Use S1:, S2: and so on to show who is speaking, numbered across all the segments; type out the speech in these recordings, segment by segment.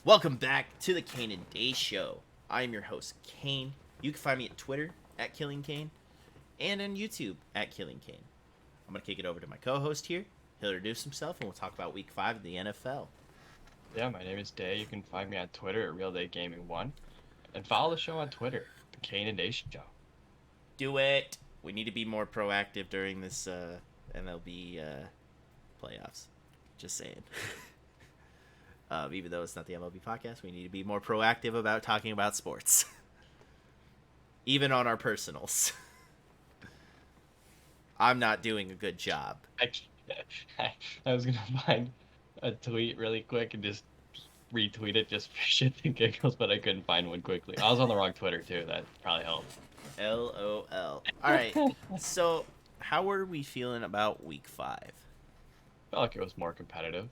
S1: Welcome back to the Kane and Day Show. I am your host, Kane. You can find me at Twitter at Killing Kane and on YouTube at Killing Kane. I'm going to kick it over to my co-host here. He'll introduce himself and we'll talk about Week 5 of the NFL.
S2: Yeah, my name is Day. You can find me on Twitter at Realdaygaming1. And follow the show on Twitter, the Kane and Day Show.
S1: Do it! We need to be more proactive during this MLB playoffs. Just saying. Even though it's not the MLB podcast, we need to be more proactive about talking about sports. Even on our personals. I'm not doing a good job.
S2: I was going to find a tweet really quick and just retweet it just for shit and giggles, but I couldn't find one quickly. I was on the wrong Twitter, too. That probably helped.
S1: LOL. Alright, so how are we feeling about Week 5?
S2: I felt like it was more competitive.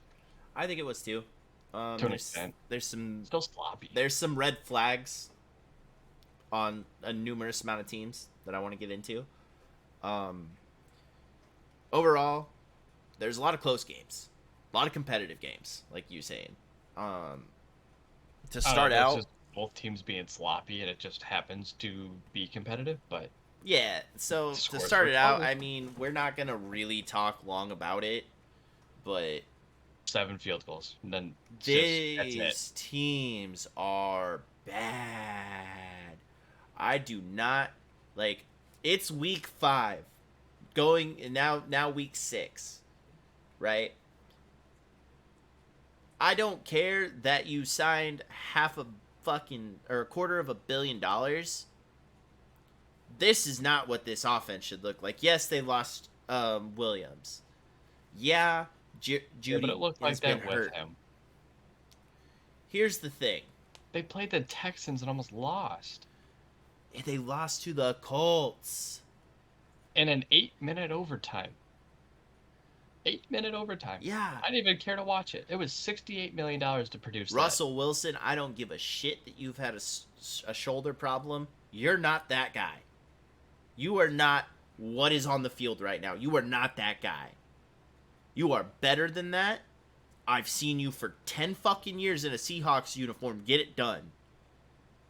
S1: I think it was too.
S2: To an extent.
S1: There's some
S2: Still sloppy.
S1: There's some red flags on a numerous amount of teams that I want to get into. Overall, there's a lot of close games, a lot of competitive games, like you saying. To start out,
S2: just both teams being sloppy, and it just happens to be competitive. But
S1: yeah. So to start it out, I mean, we're not gonna really talk long about it, but
S2: 7 field goals, and then
S1: these teams are bad. I do not like. It's Week 5, going now week 6, right? I don't care that you signed half a fucking or a quarter of $1 billion. This is not what this offense should look like. Yes, they lost Williams. Yeah, Judy
S2: but it looked like
S1: has been
S2: that
S1: hurt.
S2: with him.
S1: Here's the thing.
S2: They played the Texans and almost lost.
S1: They lost to the Colts.
S2: In an 8-minute overtime. 8-minute overtime.
S1: Yeah.
S2: I didn't even care to watch it. It was $68 million to produce
S1: Russell Wilson, I don't give a shit that you've had a shoulder problem. You're not that guy. You are not what is on the field right now. You are not that guy. You are better than that. I've seen you for 10 fucking years in a Seahawks uniform get it done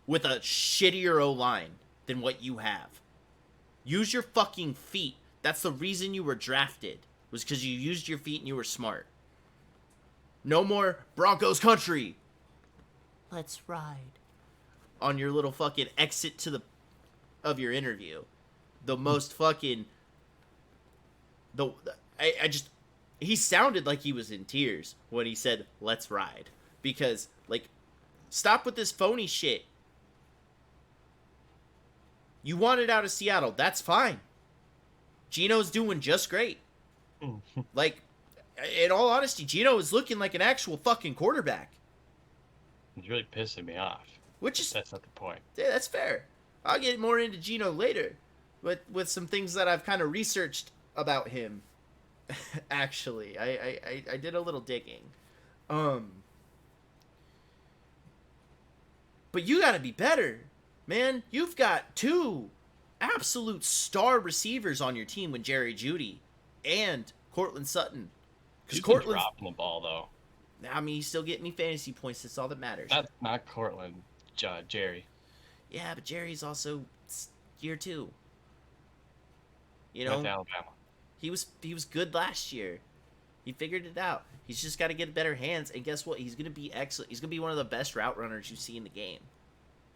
S1: with a shittier O-line than what you have. Use your fucking feet. That's the reason you were drafted, was because you used your feet and you were smart. No more Broncos country. Let's ride. On your little fucking exit of your interview. The most fucking... He sounded like he was in tears when he said, let's ride. Because, like, stop with this phony shit. You wanted out of Seattle. That's fine. Gino's doing just great. Like, in all honesty, Gino is looking like an actual fucking quarterback.
S2: It's really pissing me off. That's not the point.
S1: Yeah, that's fair. I'll get more into Gino later. With some things that I've kind of researched about him. Actually, I did a little digging. But you gotta be better, man. You've got 2 absolute star receivers on your team with Jerry Jeudy and Cortland Sutton.
S2: Because Cortland's dropping the ball, though.
S1: I mean, he's still getting me fantasy points. That's all that matters.
S2: That's not Cortland, Jerry.
S1: Yeah, but Jerry's also year 2. You know,
S2: That's Alabama.
S1: He was good last year. He figured it out. He's just got to get better hands, and guess what? He's going to be excellent. He's going to be one of the best route runners you see in the game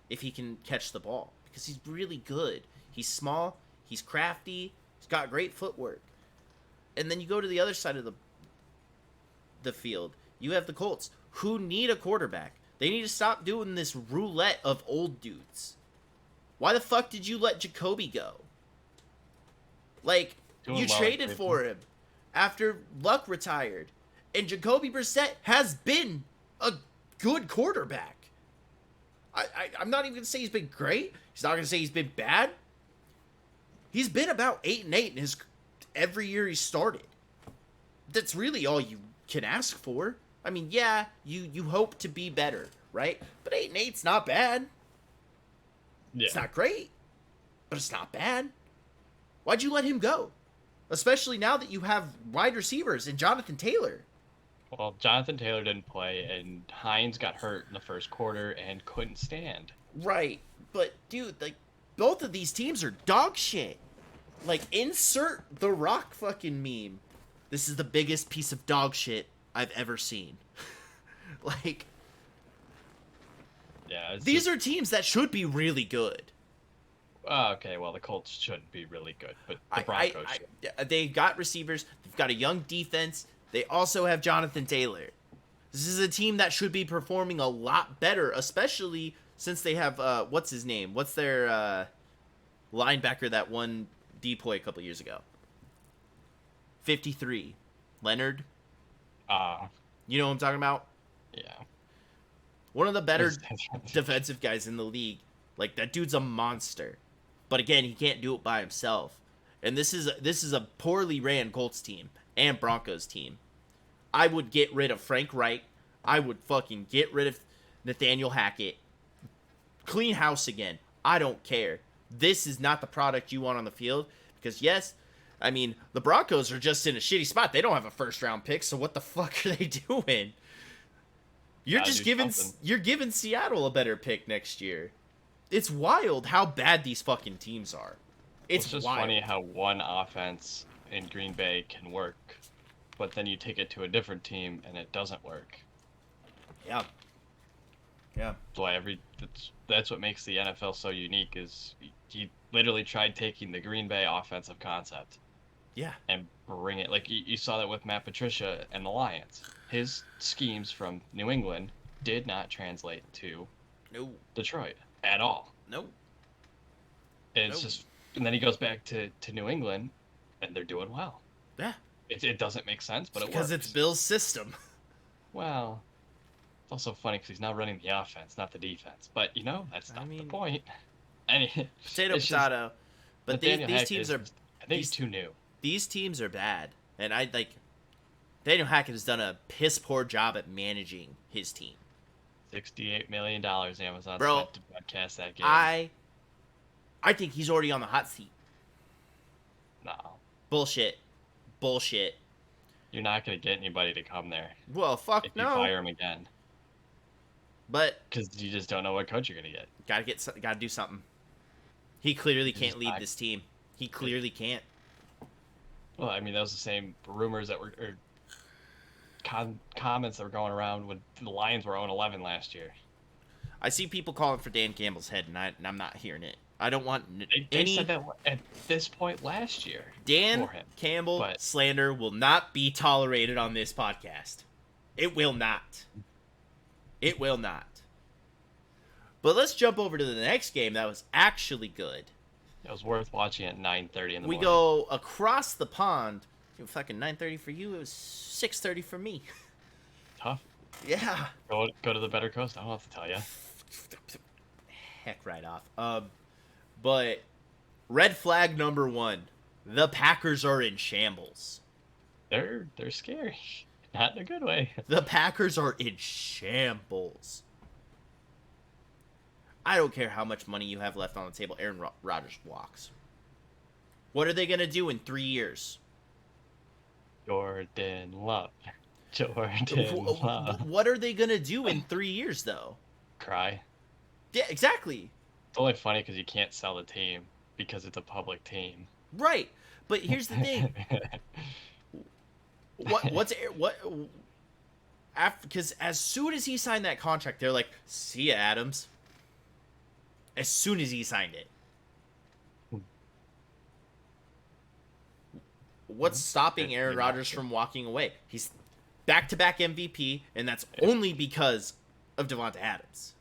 S1: if he can catch the ball, because he's really good. He's small, he's crafty, he's got great footwork. And then you go to the other side of the field. You have the Colts, who need a quarterback. They need to stop doing this roulette of old dudes. Why the fuck did you let Jacoby go? Like, you traded for him after Luck retired. And Jacoby Brissett has been a good quarterback. I'm not even going to say he's been great. He's not going to say he's been bad. He's been about 8-8 in every year he started. That's really all you can ask for. I mean, yeah, you hope to be better, right? But 8-8's not bad. Yeah. It's not great, but it's not bad. Why'd you let him go? Especially now that you have wide receivers and Jonathan Taylor.
S2: Well, Jonathan Taylor didn't play, and Hines got hurt in the first quarter and couldn't stand.
S1: Right. But dude, like both of these teams are dog shit. Like insert the Rock fucking meme. This is the biggest piece of dog shit I've ever seen. Like
S2: Yeah, it's
S1: these
S2: just
S1: are teams that should be really good.
S2: okay. Well, the Colts shouldn't be really good, but the Broncos should.
S1: They got receivers. They've got a young defense. They also have Jonathan Taylor. This is a team that should be performing a lot better, especially since they have what's his name? What's their linebacker that won DPOY a couple years ago? 53, Leonard.
S2: Uh,
S1: You know what I'm talking about?
S2: yeah.
S1: One of the better defensive guys in the league. Like that dude's a monster. But again, he can't do it by himself. And this is a poorly ran Colts team and Broncos team. I would get rid of Frank Reich. I would fucking get rid of Nathaniel Hackett. Clean house again. I don't care. This is not the product you want on the field because yes, I mean, the Broncos are just in a shitty spot. They don't have a first round pick, so what the fuck are they doing? You're
S2: Gotta
S1: just
S2: do
S1: giving
S2: something.
S1: you're giving Seattle a better pick next year. It's wild how bad these fucking teams are. It's
S2: just
S1: wild.
S2: funny how one offense in Green Bay can work, but then you take it to a different team and it doesn't work.
S1: Yeah. Yeah.
S2: That's why that's what makes the NFL so unique is he literally tried taking the Green Bay offensive concept
S1: Yeah.
S2: and bring it like you saw that with Matt Patricia and the Lions. His schemes from New England did not translate to
S1: No.
S2: Detroit at all.
S1: No.
S2: And it's
S1: No.
S2: just and then he goes back to New England and they're doing well.
S1: Yeah.
S2: It doesn't make sense, but it
S1: Because
S2: works.
S1: it's Bill's system.
S2: Well, it's also funny because he's now running the offense, not the defense. But that's not the point. I mean,
S1: Potato
S2: it's just
S1: potato. But these
S2: Nathaniel Hackett
S1: teams
S2: is
S1: are
S2: just- I think he's
S1: these-
S2: too new.
S1: these teams are bad. And I like Daniel Hackett has done a piss poor job at managing his team.
S2: $68 million Amazon
S1: Bro,
S2: spent to broadcast that game.
S1: I think he's already on the hot seat.
S2: No,
S1: Bullshit. Bullshit.
S2: you're not going to get anybody to come there
S1: Well, fuck
S2: if you
S1: no.
S2: fire him again
S1: But
S2: because you just don't know what coach you're going to get.
S1: gotta do something. He clearly
S2: He's
S1: can't lead
S2: not-
S1: this team. He clearly can't.
S2: Well, I mean, that was the same rumors that were or comments that were going around when the Lions were 0-11 last year.
S1: I see people calling for Dan Campbell's head, and I'm not hearing it. I don't want
S2: They
S1: any
S2: said that at this point last year.
S1: Dan
S2: for him.
S1: Campbell
S2: but-
S1: slander will not be tolerated on this podcast. It will not. It will not. But let's jump over to the next game that was actually good.
S2: It was worth watching at 9:30 in the
S1: We
S2: morning.
S1: go across the pond. Fucking 9:30 for you. It was 6:30 for me.
S2: Tough.
S1: Yeah.
S2: Go to the better coast. I don't have to tell you.
S1: Heck right off. But red flag number 1. The Packers are in shambles.
S2: They're scary, not in a good way.
S1: The Packers are in shambles. I don't care how much money you have left on the table. Aaron Rodgers walks. What are they going to do in 3 years?
S2: Jordan Love. Jordan Love.
S1: What are they going to do in 3 years, though?
S2: Cry.
S1: Yeah, exactly.
S2: It's only funny because you can't sell the team because it's a public team.
S1: Right. But here's the thing. Because as soon as he signed that contract, they're like, see ya, Adams. As soon as he signed it. What's stopping Aaron Rodgers from walking away? He's back-to-back MVP, and that's only because of Devonta Adams.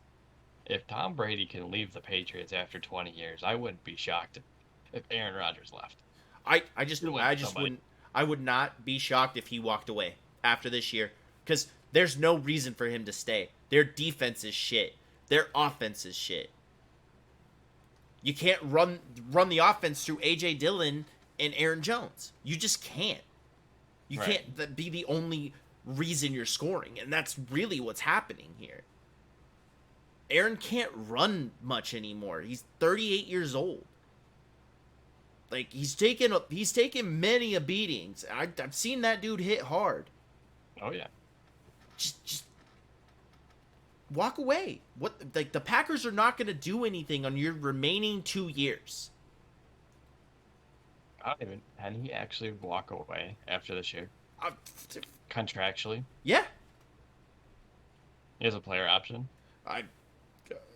S2: If Tom Brady can leave the Patriots after 20 years, I wouldn't be shocked if Aaron Rodgers left.
S1: I would not be shocked if he walked away after this year, because there's no reason for him to stay. Their defense is shit. Their offense is shit. You can't run the offense through A.J. Dillon and Aaron Jones. You just can't. You
S2: Right.
S1: can't be the only reason you're scoring, and that's really what's happening here. Aaron can't run much anymore. He's 38 years old. Like he's taken many a beatings. I've seen that dude hit hard.
S2: Oh, yeah.
S1: Just walk away. What, like, the Packers are not going to do anything on your remaining 2 years.
S2: Can he actually walk away after this year?
S1: Uh,
S2: Contractually?
S1: yeah.
S2: He has a player option?
S1: I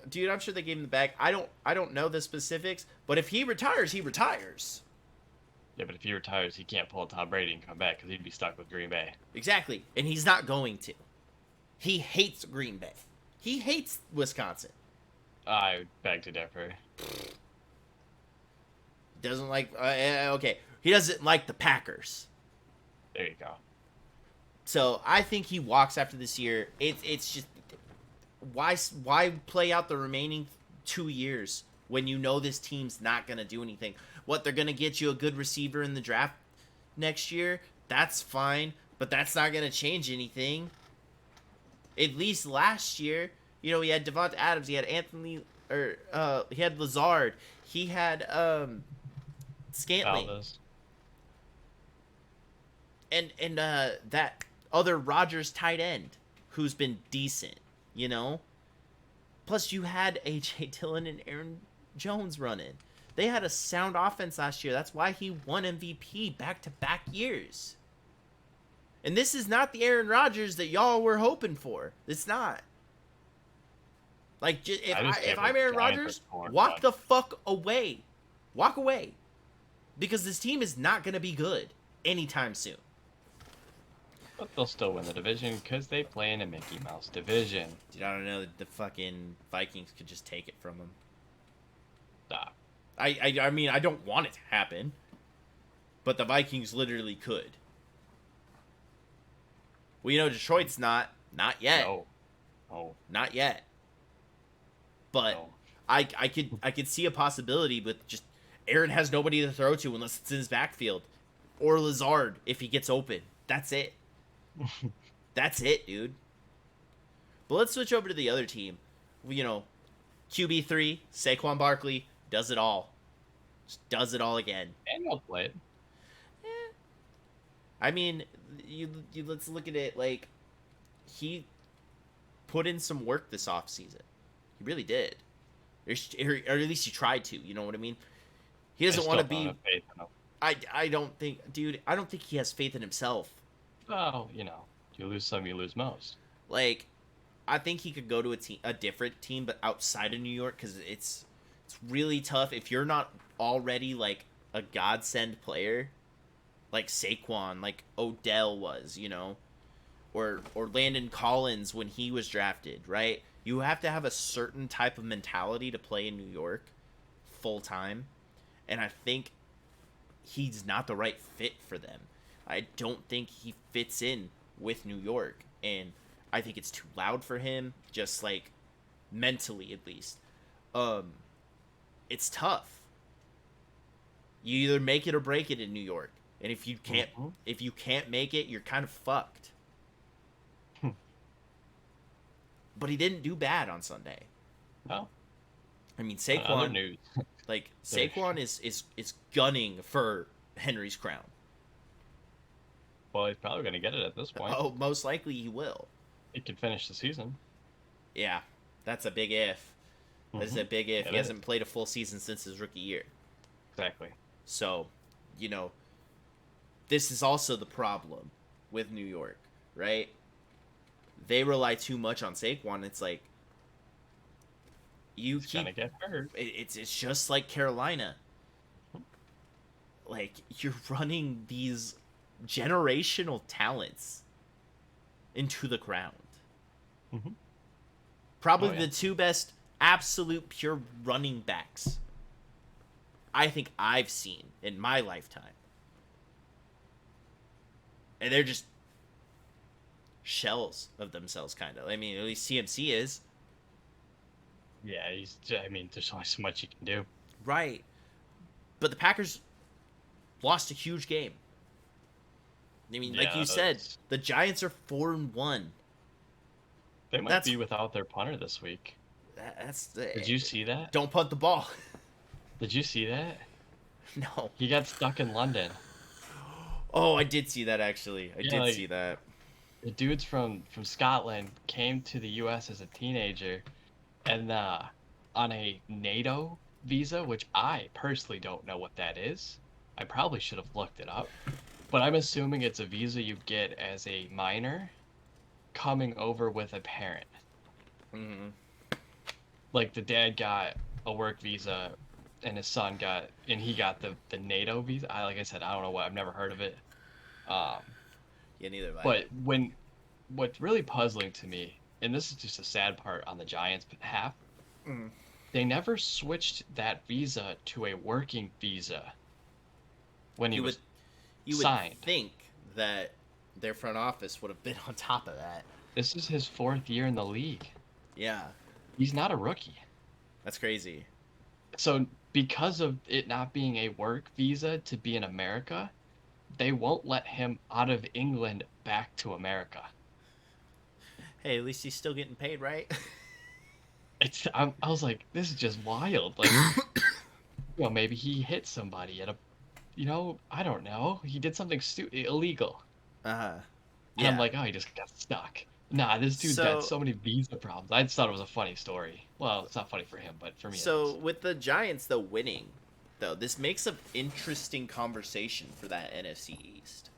S1: Dude, I'm sure they gave him the bag. I don't know the specifics, but if he retires, he retires.
S2: Yeah, but if he retires, he can't pull a Tom Brady and come back because he'd be stuck with Green Bay.
S1: Exactly. And he's not going to. He hates Green Bay. He hates Wisconsin.
S2: I beg to differ.
S1: Doesn't like okay. He doesn't like the Packers.
S2: There you go.
S1: So I think he walks after this year. It's just why play out the remaining 2 years when you know this team's not gonna do anything? What, they're gonna get you a good receiver in the draft next year? That's fine, but that's not gonna change anything. At least last year, you know, he had Devonta Adams, he had he had Lazard, he had Scantling.
S2: Valdez.
S1: And that other Rodgers tight end who's been decent, you know? Plus you had A.J. Dillon and Aaron Jones running. They had a sound offense last year. That's why he won MVP back-to-back years. And this is not the Aaron Rodgers that y'all were hoping for. It's not. Like, if I'm Aaron Rodgers, walk the fuck away. Walk away. Because this team is not going to be good anytime soon.
S2: But they'll still win the division because they play in a Mickey Mouse division.
S1: Dude, I don't know. The fucking Vikings could just take it from them.
S2: Stop.
S1: I mean, I don't want it to happen. But the Vikings literally could. Well, you know, Detroit's not yet.
S2: No.
S1: Not yet. But
S2: No.
S1: I could see a possibility, but just Aaron has nobody to throw to unless it's in his backfield. Or Lazard if he gets open. That's it. That's it, dude. But let's switch over to the other team. You know, QB3, Saquon Barkley, does it all. Just does it all again.
S2: And they'll play it.
S1: I mean, you let's look at it like he put in some work this offseason. He really did. Or at least he tried to, you know what I mean? He doesn't want to be... I don't think... Dude, I don't think he has faith in himself.
S2: Well, you know, you lose some, you lose most.
S1: Like, I think he could go to a different team, but outside of New York, because it's really tough. If you're not already, like, a godsend player, like Saquon, like Odell was, you know, or Landon Collins when he was drafted, right? You have to have a certain type of mentality to play in New York full time, and I think he's not the right fit for them. I don't think he fits in with New York, and I think it's too loud for him, just like mentally at least. It's tough. You either make it or break it in New York, and if you can't make it, you're kind of fucked. But he didn't do bad on Sunday.
S2: No.
S1: I mean, Saquon.
S2: Other news.
S1: Like, Saquon is gunning for Henry's crown.
S2: Well, he's probably going to get it at this point.
S1: Oh, most likely he will.
S2: He could finish the season.
S1: Yeah, that's a big if. That's a big if.
S2: It
S1: He
S2: is.
S1: hasn't played a full season since his rookie year.
S2: Exactly.
S1: So, you know, this is also the problem with New York, right? They rely too much on Saquon. It's like
S2: He's gonna get hurt.
S1: It's just like Carolina. Like, you're running these generational talents into the ground.
S2: Mm-hmm.
S1: Probably the two best absolute pure running backs I think I've seen in my lifetime. And they're just shells of themselves, kind of. I mean, at least CMC is.
S2: Yeah, I mean, there's only so much you can do.
S1: Right. But the Packers lost a huge game. I mean, like you said, the Giants are 4-1.
S2: They might be without their punter this week. Did you see that?
S1: Don't punt the ball.
S2: Did you see that?
S1: No.
S2: He got stuck in London.
S1: Oh, I did see that, actually. I did see that.
S2: the dudes from Scotland came to the U.S. as a teenager, and on a NATO visa, which I personally don't know what that is. I probably should have looked it up, but I'm assuming it's a visa you get as a minor coming over with a parent.
S1: Mm-hmm.
S2: Like the dad got a work visa, and he got the NATO visa. Like I said, I don't know what. I've never heard of it. Um,
S1: Yeah, neither have I.
S2: but what's really puzzling to me, and this is just a sad part on the Giants' behalf,
S1: Mm.
S2: they never switched that visa to a working visa when he
S1: You would
S2: was
S1: you would
S2: signed.
S1: think that their front office would have been on top of that.
S2: This is his 4th year in the league.
S1: Yeah,
S2: He's not a rookie.
S1: that's crazy.
S2: So because of it not being a work visa to be in America, they won't let him out of England back to America.
S1: Hey, at least he's still getting paid, right?
S2: I was like, this is just wild. Like, maybe he hit somebody at a, I don't know. He did something illegal.
S1: Uh-huh.
S2: And I'm
S1: Yeah.
S2: like, oh, he just got stuck. Nah, this dude's got
S1: So
S2: so many visa problems. I just thought it was a funny story. Well, it's not funny for him, but for me it
S1: so
S2: is.
S1: with the Giants though winning, though, this makes an interesting conversation for that NFC East.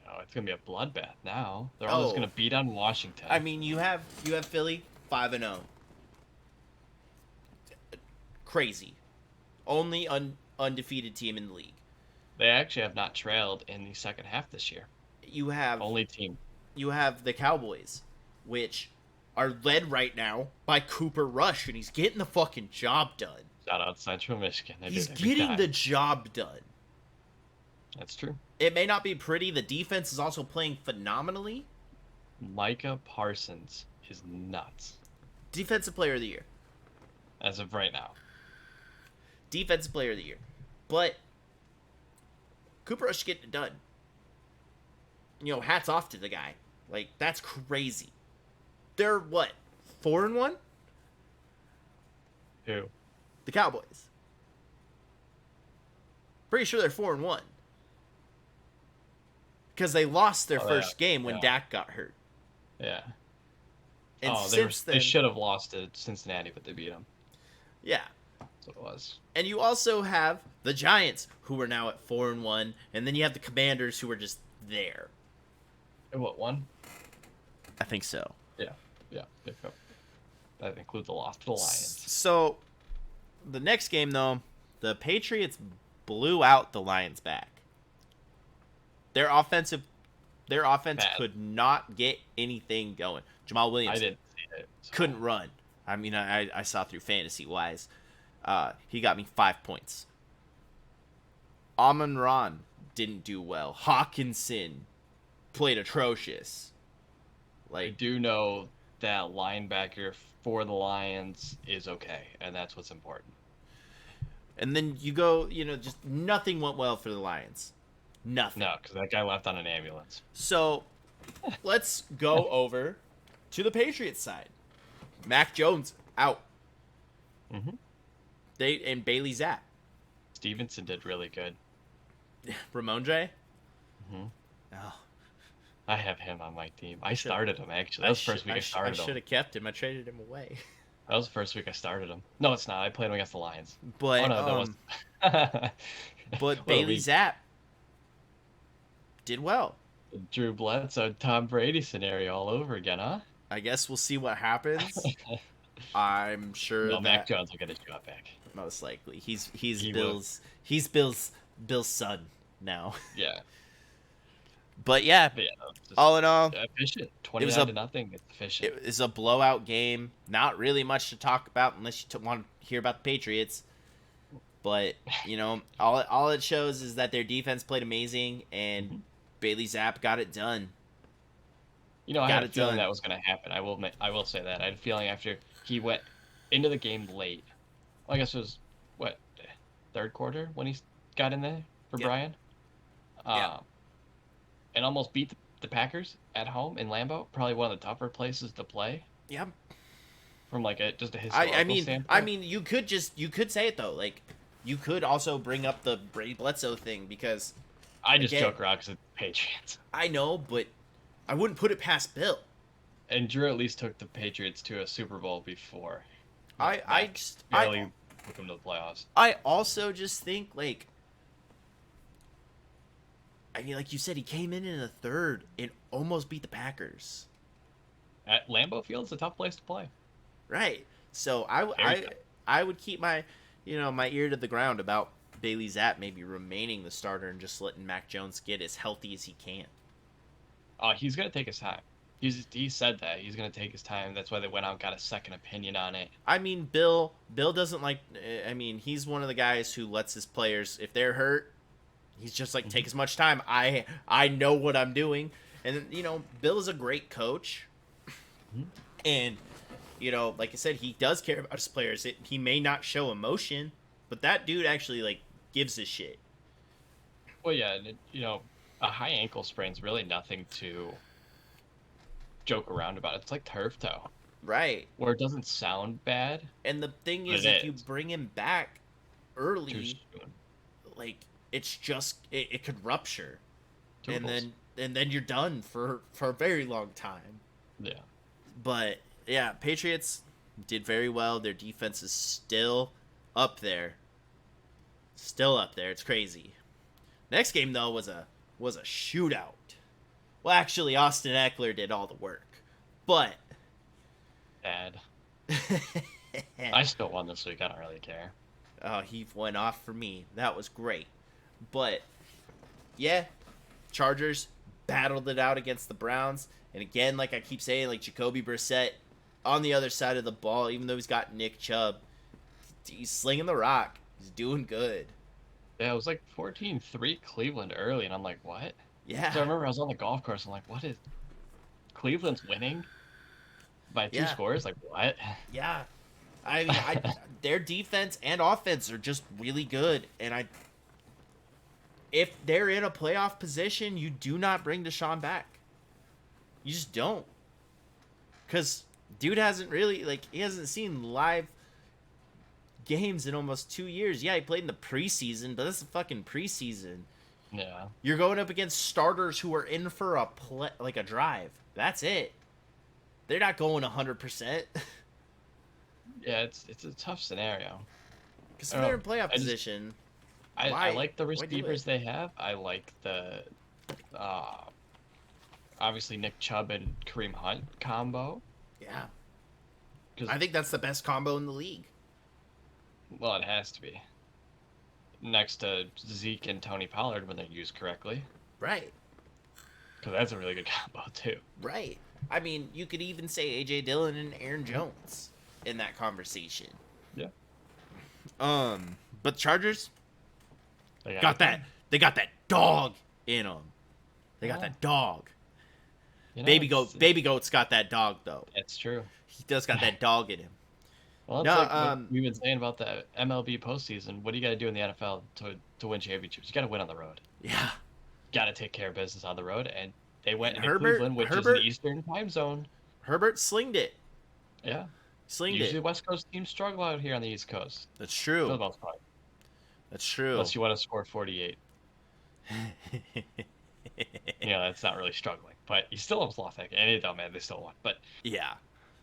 S2: Oh, it's gonna be a bloodbath now. They're all just
S1: Oh,
S2: gonna beat on Washington.
S1: I mean, you have Philly 5-0. Crazy. Only undefeated team in the league.
S2: They actually have not trailed in the second half this year.
S1: You have
S2: Only team.
S1: you have the Cowboys, which are led right now by Cooper Rush, and he's getting the fucking job done.
S2: Shout out Central Michigan. They
S1: He's
S2: do it every
S1: getting
S2: time.
S1: the job done.
S2: That's true.
S1: It may not be pretty. The defense is also playing phenomenally.
S2: Micah Parsons is nuts
S1: Defensive player of the year.
S2: as of right now.
S1: Defensive player of the year. But Cooper Rush getting it done. Hats off to the guy. Like, that's crazy. They're what? 4-1?
S2: Who?
S1: The Cowboys. Pretty sure they're 4-1. Because they lost their first game when Dak got hurt.
S2: Yeah.
S1: And
S2: they
S1: then,
S2: should have lost to Cincinnati, but they beat them.
S1: yeah.
S2: That's what it was.
S1: And you also have the Giants, who are now at 4-1, and then you have the Commanders, who are just there.
S2: And what, one?
S1: I think so.
S2: Yeah. That includes a loss to the Lions.
S1: So, the next game, though, the Patriots blew out the Lions back. Their offense
S2: Bad.
S1: could not get anything going. Jamal Williams
S2: I didn't see it. So.
S1: couldn't run. I mean, I saw through fantasy-wise. He got me 5 points. Amon-Ra didn't do well. Hawkinson played atrocious.
S2: I do know that linebacker for the Lions is okay, and that's what's important.
S1: And then you go, just nothing went well for the Lions. Nothing.
S2: No, because that guy left on an ambulance.
S1: So, let's go over to the side. Mac Jones out.
S2: Mm-hmm.
S1: And Bailey Zapp.
S2: Stevenson did really good.
S1: Ramondre.
S2: Mm-hmm.
S1: Oh,
S2: I have him on my team. I started him, actually. That was the first week I started
S1: I should
S2: him.
S1: have kept him. I traded him away.
S2: That was the first week I started him. No, it's not. I played him against the Lions.
S1: But
S2: Oh, no, that was...
S1: but Bailey Zapp did well.
S2: Drew Bledsoe, Tom Brady scenario all over again, huh?
S1: I guess we'll see what happens. I'm sure that
S2: Mac Jones will get his job back.
S1: most likely he's
S2: He
S1: Bill's son now.
S2: Yeah.
S1: But yeah, all in all,
S2: efficient. 29 to nothing. It's efficient.
S1: it was a blowout game. Not really much to talk about unless you want to hear about the Patriots. But all it shows is that their defense played amazing, and Bailey Zapp got it done.
S2: I had a feeling that was going to happen. I will say that. I had a feeling after he went into the game late. Well, I guess it was third quarter when he got in there for Brian. And almost beat the Packers at home in Lambeau. Probably one of the tougher places to play.
S1: Yeah.
S2: From just a historical standpoint.
S1: I mean, you could say it though. Like, you could also bring up the Brady Bledsoe thing because
S2: I just joke around because it's Patriots.
S1: I know, but I wouldn't put it past Bill.
S2: And Drew at least took the Patriots to a Super Bowl before.
S1: I I
S2: Mac
S1: just
S2: barely took them to the playoffs.
S1: I also just think like I mean like you said he came in the third and almost beat the Packers.
S2: At Lambeau Field's a tough place to play.
S1: Right. So
S2: Very tough.
S1: I would keep my my ear to the ground about Bailey Zapp maybe remaining the starter and just letting Mac Jones get as healthy as he can.
S2: He's gonna take his time. He said that he's gonna take his time. That's why they went out and got a second opinion on it.
S1: I mean, Bill doesn't like. I mean, he's one of the guys who lets his players, if they're hurt, he's just like take as much time. I know what I'm doing, and Bill is a great coach,
S2: Mhm.
S1: and like I said, he does care about his players. He may not show emotion, but that dude actually like gives a shit.
S2: Well, yeah, and a high ankle sprain's really nothing to joke around about. It's like turf toe,
S1: Right.
S2: where it doesn't sound bad,
S1: And the thing
S2: but
S1: is,
S2: it
S1: if you
S2: is
S1: bring him back
S2: too
S1: early,
S2: soon.
S1: like it's just it could rupture, and
S2: Toodles.
S1: then you're done for a very long time.
S2: Yeah.
S1: But yeah, Patriots did very well. Their defense is still up there. Still up there. It's crazy. Next game though was a shootout. Well, actually, Austin Eckler did all the work, but
S2: Bad. I still won this week. I don't really care.
S1: oh, he went off for me. That was great. But yeah, Chargers battled it out against the Browns, and again, like I keep saying, like Jacoby Brissett on the other side of the ball, even though he's got Nick Chubb, he's slinging the rock. He's doing good.
S2: Yeah, it was like 14-3 Cleveland early, and I'm like, what?
S1: Yeah,
S2: So I remember I was on the golf course. I'm like, what is Cleveland's winning by two
S1: yeah,
S2: scores? Like what?
S1: yeah. I mean, their defense and offense are just really good, and if they're in a playoff position, you do not bring Deshaun back. You just don't, because dude hasn't really he hasn't seen live games in almost 2 years. Yeah, he played in the preseason, but that's the fucking preseason.
S2: Yeah.
S1: You're going up against starters who are in for a play, like a drive. That's it. They're not going 100%.
S2: Yeah, it's a tough scenario.
S1: Because
S2: I
S1: if
S2: don't
S1: they're
S2: know.
S1: in playoff
S2: I just
S1: position,
S2: I like the
S1: why do it?
S2: receivers they have. I like the uh obviously Nick Chubb and Kareem Hunt combo.
S1: Yeah,
S2: Because
S1: I think that's the best combo in the league.
S2: well, it has to be next to Zeke and Tony Pollard when they're used correctly.
S1: Right,
S2: Because that's a really good combo too.
S1: right. I mean, you could even say A.J. Dillon and Aaron Jones in that conversation.
S2: Yeah.
S1: But Chargers
S2: They
S1: got
S2: it
S1: that.
S2: done.
S1: They got that dog in them. They got
S2: Yeah.
S1: that dog.
S2: It's-
S1: Baby goat's got that dog though.
S2: It's true.
S1: He does got that dog in him.
S2: Well, it's
S1: No,
S2: like what we've been saying about the MLB postseason. What do you got to do in the NFL to win championships? You got to win on the road.
S1: Yeah.
S2: Got to take care of business on the road, and they went
S1: And
S2: into Cleveland, which is
S1: Herbert,
S2: an Eastern time zone.
S1: Herbert slinged it.
S2: Yeah.
S1: Slinged
S2: Usually,
S1: it.
S2: West Coast teams struggle out here on the East Coast.
S1: That's
S2: For the
S1: true.
S2: most part,
S1: That's true.
S2: unless you want to score 48. That's not really struggling, but you still almost lost that game. And it don't matter, they still won. But
S1: Yeah,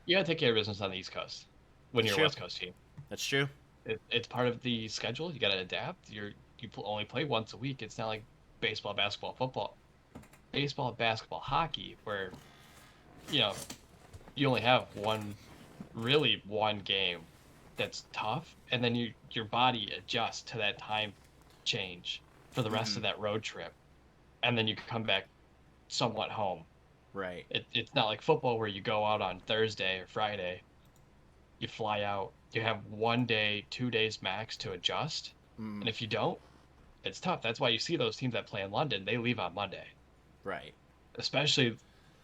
S2: you got to take care of business on the East Coast when
S1: That's
S2: you're
S1: true.
S2: a West Coast team.
S1: that's true.
S2: It's part of the schedule. You got to adapt. Only play once a week. It's not like baseball, basketball, football, baseball, basketball, hockey, where you only have one game that's tough, and then your body adjusts to that time change for the rest of that road trip, and then you can come back somewhat home.
S1: Right.
S2: It's not like football where you go out on Thursday or Friday, you fly out, you have 1 day, 2 days max to adjust, and if you don't, it's tough. That's why you see those teams that play in London, they leave on Monday,
S1: Right.
S2: especially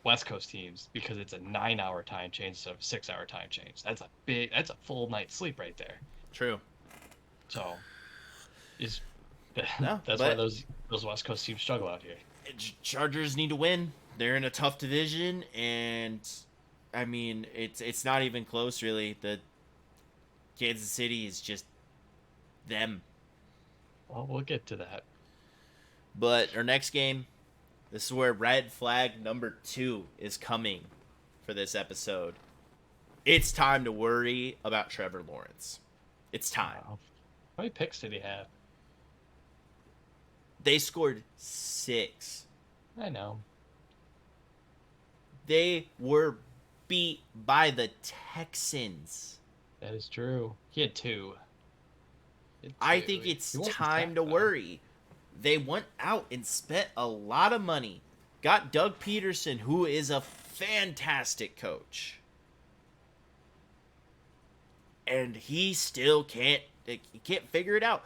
S2: West Coast teams, because it's a 9-hour time change instead of a 6-hour time change. That's a full night's sleep right there.
S1: True.
S2: So, is
S1: No,
S2: that's why
S1: but
S2: those West Coast teams struggle out here.
S1: Chargers need to win. They're in a tough division, and I mean, it's not even close, really. The Kansas City is just them.
S2: Well, we'll get to that.
S1: But our next game, This is where red flag number 2 is coming for this episode. It's time to worry about Trevor Lawrence. It's time.
S2: Wow. How many picks did he have?
S1: They scored 6.
S2: I know.
S1: They were beat by the Texans.
S2: That is true. He had 2.
S1: I think it's time to worry. They went out and spent a lot of money. Got Doug Peterson, who is a fantastic coach. And he still can't figure it out.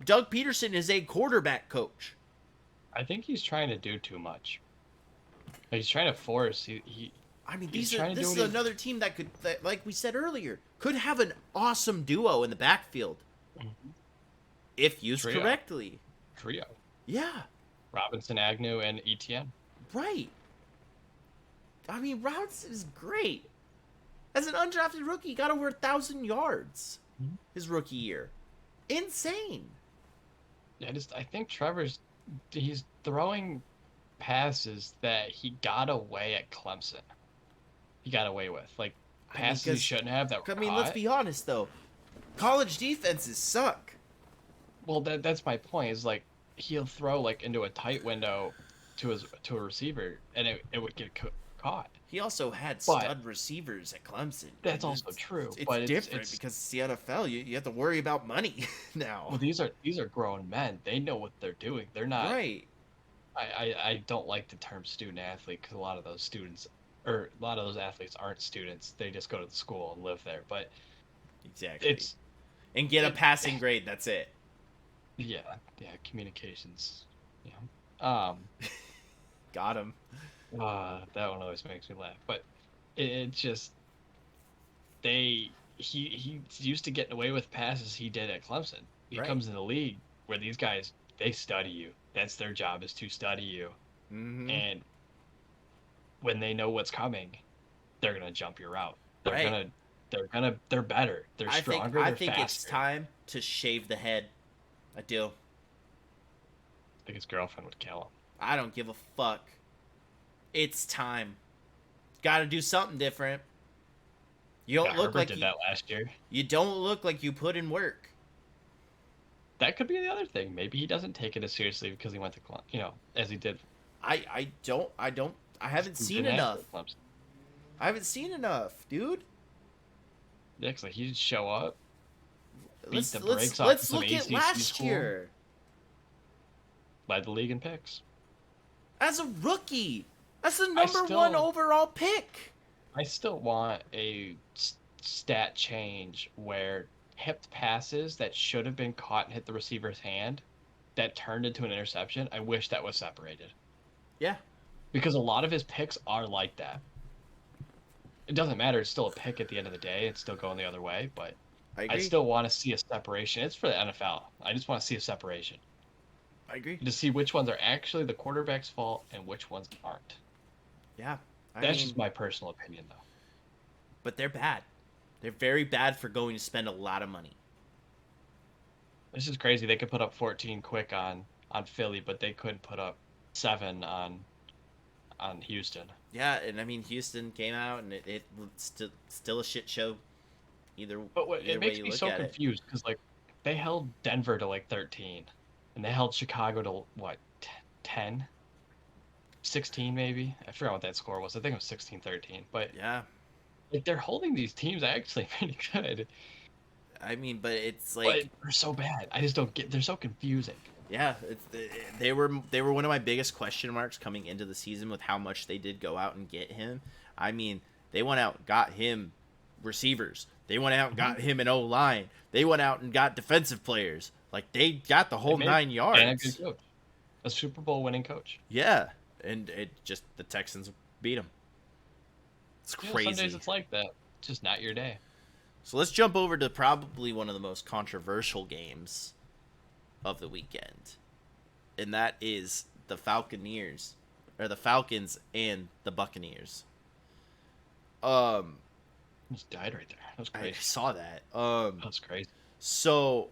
S1: Doug Peterson is a quarterback coach.
S2: I think he's trying to do too much. He's trying to force.
S1: I mean, this is another team that could, like we said earlier, could have an awesome duo in the backfield.
S2: Mm-hmm.
S1: If used correctly.
S2: Trio.
S1: Yeah.
S2: Robinson, Agnew, and ETN.
S1: Right. I mean, Robinson is great. As an undrafted rookie, he got over 1,000 yards his rookie year. Insane.
S2: I think he's throwing passes that he got away at Clemson. He got away with. Like, passes he shouldn't have that were caught.
S1: Let's be honest, though. College defenses suck.
S2: Well, that's my point. Is like he'll throw like into a tight window to a receiver, and it would get caught.
S1: He also had stud receivers at Clemson.
S2: That's also true.
S1: It's different because it's the NFL. You have to worry about money now.
S2: Well, these are grown men. They know what they're doing. They're not
S1: right.
S2: I don't like the term student athlete because a lot of those athletes aren't students. They just go to the school and live there. But
S1: exactly, and get a passing grade. That's it.
S2: Yeah, communications. Yeah.
S1: Got him.
S2: That one always makes me laugh. But it just he's used to getting away with passes he did at Clemson. He comes in the league where these guys, they study you. That's their job, is to study you.
S1: Mm-hmm.
S2: And when they know what's coming, they're gonna jump your route. They're better. They're stronger.
S1: I think it's time to shave the head. I do.
S2: I think his girlfriend would kill him.
S1: I don't give a fuck. It's time. Got to do something different. You don't look like
S2: did that last year.
S1: You don't look like you put in work.
S2: That could be the other thing. Maybe he doesn't take it as seriously because he went to as he did.
S1: I haven't seen enough. I haven't seen enough, dude.
S2: Yeah, cause he'd show up.
S1: Let's look at last year.
S2: Led the league in picks.
S1: As a rookie. That's the number 1 overall pick.
S2: I still want a stat change where tipped passes that should have been caught and hit the receiver's hand that turned into an interception. I wish that was separated.
S1: Yeah.
S2: Because a lot of his picks are like that. It doesn't matter. It's still a pick at the end of the day. It's still going the other way, but I still want to see a separation. It's for the NFL. I just want to see a separation.
S1: I agree.
S2: To see which ones are actually the quarterback's fault and which ones aren't.
S1: Yeah.
S2: That's just my personal opinion, though.
S1: But they're bad. They're very bad for going to spend a lot of money.
S2: This is crazy. They could put up 14 quick on Philly, but they couldn't put up 7 on Houston.
S1: Yeah, and I mean, Houston came out, and it still a shit show.
S2: It makes me so confused because they held Denver to 13, and they held Chicago to what, 10, 16 maybe. I forgot what that score was. I think it was 16-13. But
S1: yeah,
S2: they're holding these teams actually pretty good.
S1: I mean, but it's
S2: but they're so bad. I just don't get. They're so confusing.
S1: Yeah, they were one of my biggest question marks coming into the season with how much they did go out and get him. I mean, they went out and got him receivers. They went out and got him an O-line. They went out and got defensive players. They got the whole 9 yards.
S2: And a good coach. A Super Bowl winning coach.
S1: Yeah, and the Texans beat them. It's crazy.
S2: Some days it's like that. It's just not your day.
S1: So let's jump over to probably one of the most controversial games of the weekend, and that is the Falcons and the Buccaneers.
S2: Just died right there. That was crazy.
S1: I saw that.
S2: That was crazy.
S1: So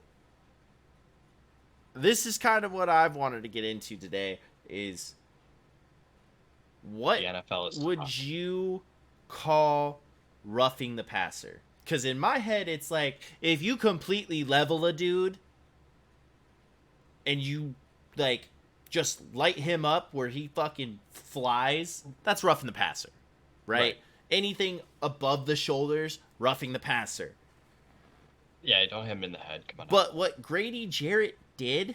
S1: this is kind of what I've wanted to get into today. Is What
S2: The NFL is
S1: would
S2: tough.
S1: you call roughing the passer? Because in my head, it's like if you completely level a dude and you like just light him up where he fucking flies, that's roughing the passer, right?
S2: Right.
S1: Anything above the shoulders, roughing the passer.
S2: Yeah, don't hit him in the head. Come on. Now.
S1: But what Grady Jarrett did,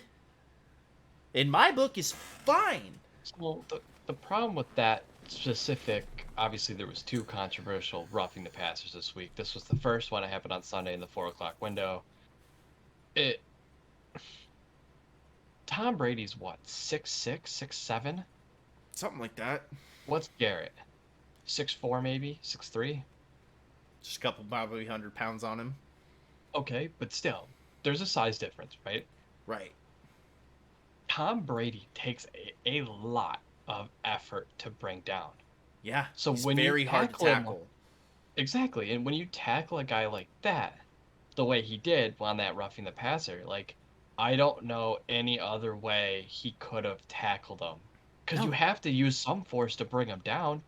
S1: in my book, is fine.
S2: Well, the problem with that specific, obviously there was two controversial roughing the passers this week. This was the first one. It happened on Sunday in the 4 o'clock window. It. Tom Brady's what, 6'6", 6'7"?
S1: Something like that.
S2: What's Garrett? 6'4", maybe 6'3".
S1: Just a couple, probably 100 pounds on him.
S2: Okay, but still, there's a size difference, right?
S1: Right.
S2: Tom Brady takes a lot of effort to bring down.
S1: Yeah.
S2: So
S1: he's
S2: when you
S1: very hard to
S2: tackle him,
S1: tackle.
S2: exactly, and when you tackle a guy like that, the way he did on that roughing the passer, like I don't know any other way he could have tackled him. Because
S1: No.
S2: you have to use some force to bring him down.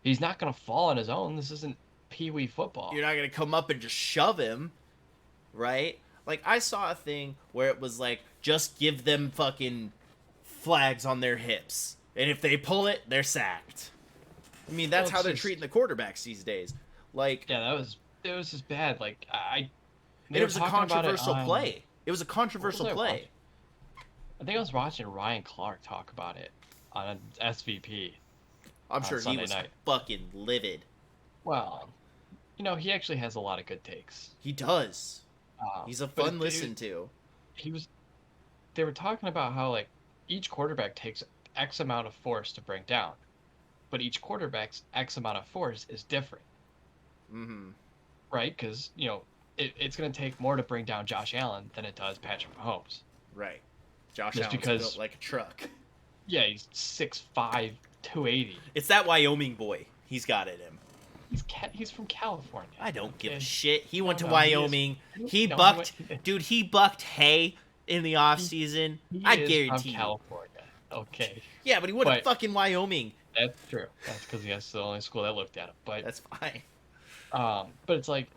S2: He's not gonna fall on his own. This isn't pee-wee football.
S1: You're not gonna come up and just shove him, right? Like I saw a thing where it was like, just give them fucking flags on their hips, and if they pull it, they're sacked. I mean, that's
S2: Well,
S1: how
S2: it's
S1: they're
S2: just-
S1: treating the quarterbacks these days. Like,
S2: Yeah, it was just bad. Like
S1: and
S2: they
S1: it
S2: were
S1: was a
S2: talking about it
S1: controversial
S2: on-
S1: play. It was a
S2: what was
S1: controversial
S2: I
S1: play.
S2: watching? I think I was watching Ryan Clark talk about it on SVP.
S1: I'm sure he
S2: Sunday
S1: was
S2: night.
S1: fucking livid.
S2: Well, he actually has a lot of good takes.
S1: He does. He's a
S2: But
S1: fun listen to.
S2: They were talking about how like each quarterback takes X amount of force to bring down, but each quarterback's X amount of force is different,
S1: Mm-hmm.
S2: right? Because it's going to take more to bring down Josh Allen than it does Patrick Mahomes.
S1: Right. Josh
S2: Just
S1: Allen's
S2: because-
S1: built like a truck.
S2: Yeah, he's 6'5", 280.
S1: It's that Wyoming boy. He's got it in him.
S2: He's from California.
S1: I don't give a
S2: And-
S1: shit. He went to
S2: No, he is-
S1: Wyoming.
S2: No,
S1: He
S2: he
S1: bucked,
S2: went-
S1: dude. He bucked hay in the off season.
S2: He
S1: I
S2: is
S1: guarantee
S2: from
S1: you.
S2: California. Okay,
S1: Yeah, but he went to
S2: But-
S1: fucking Wyoming.
S2: that's true. That's because that's the only school that looked at him. But
S1: That's fine.
S2: but it's like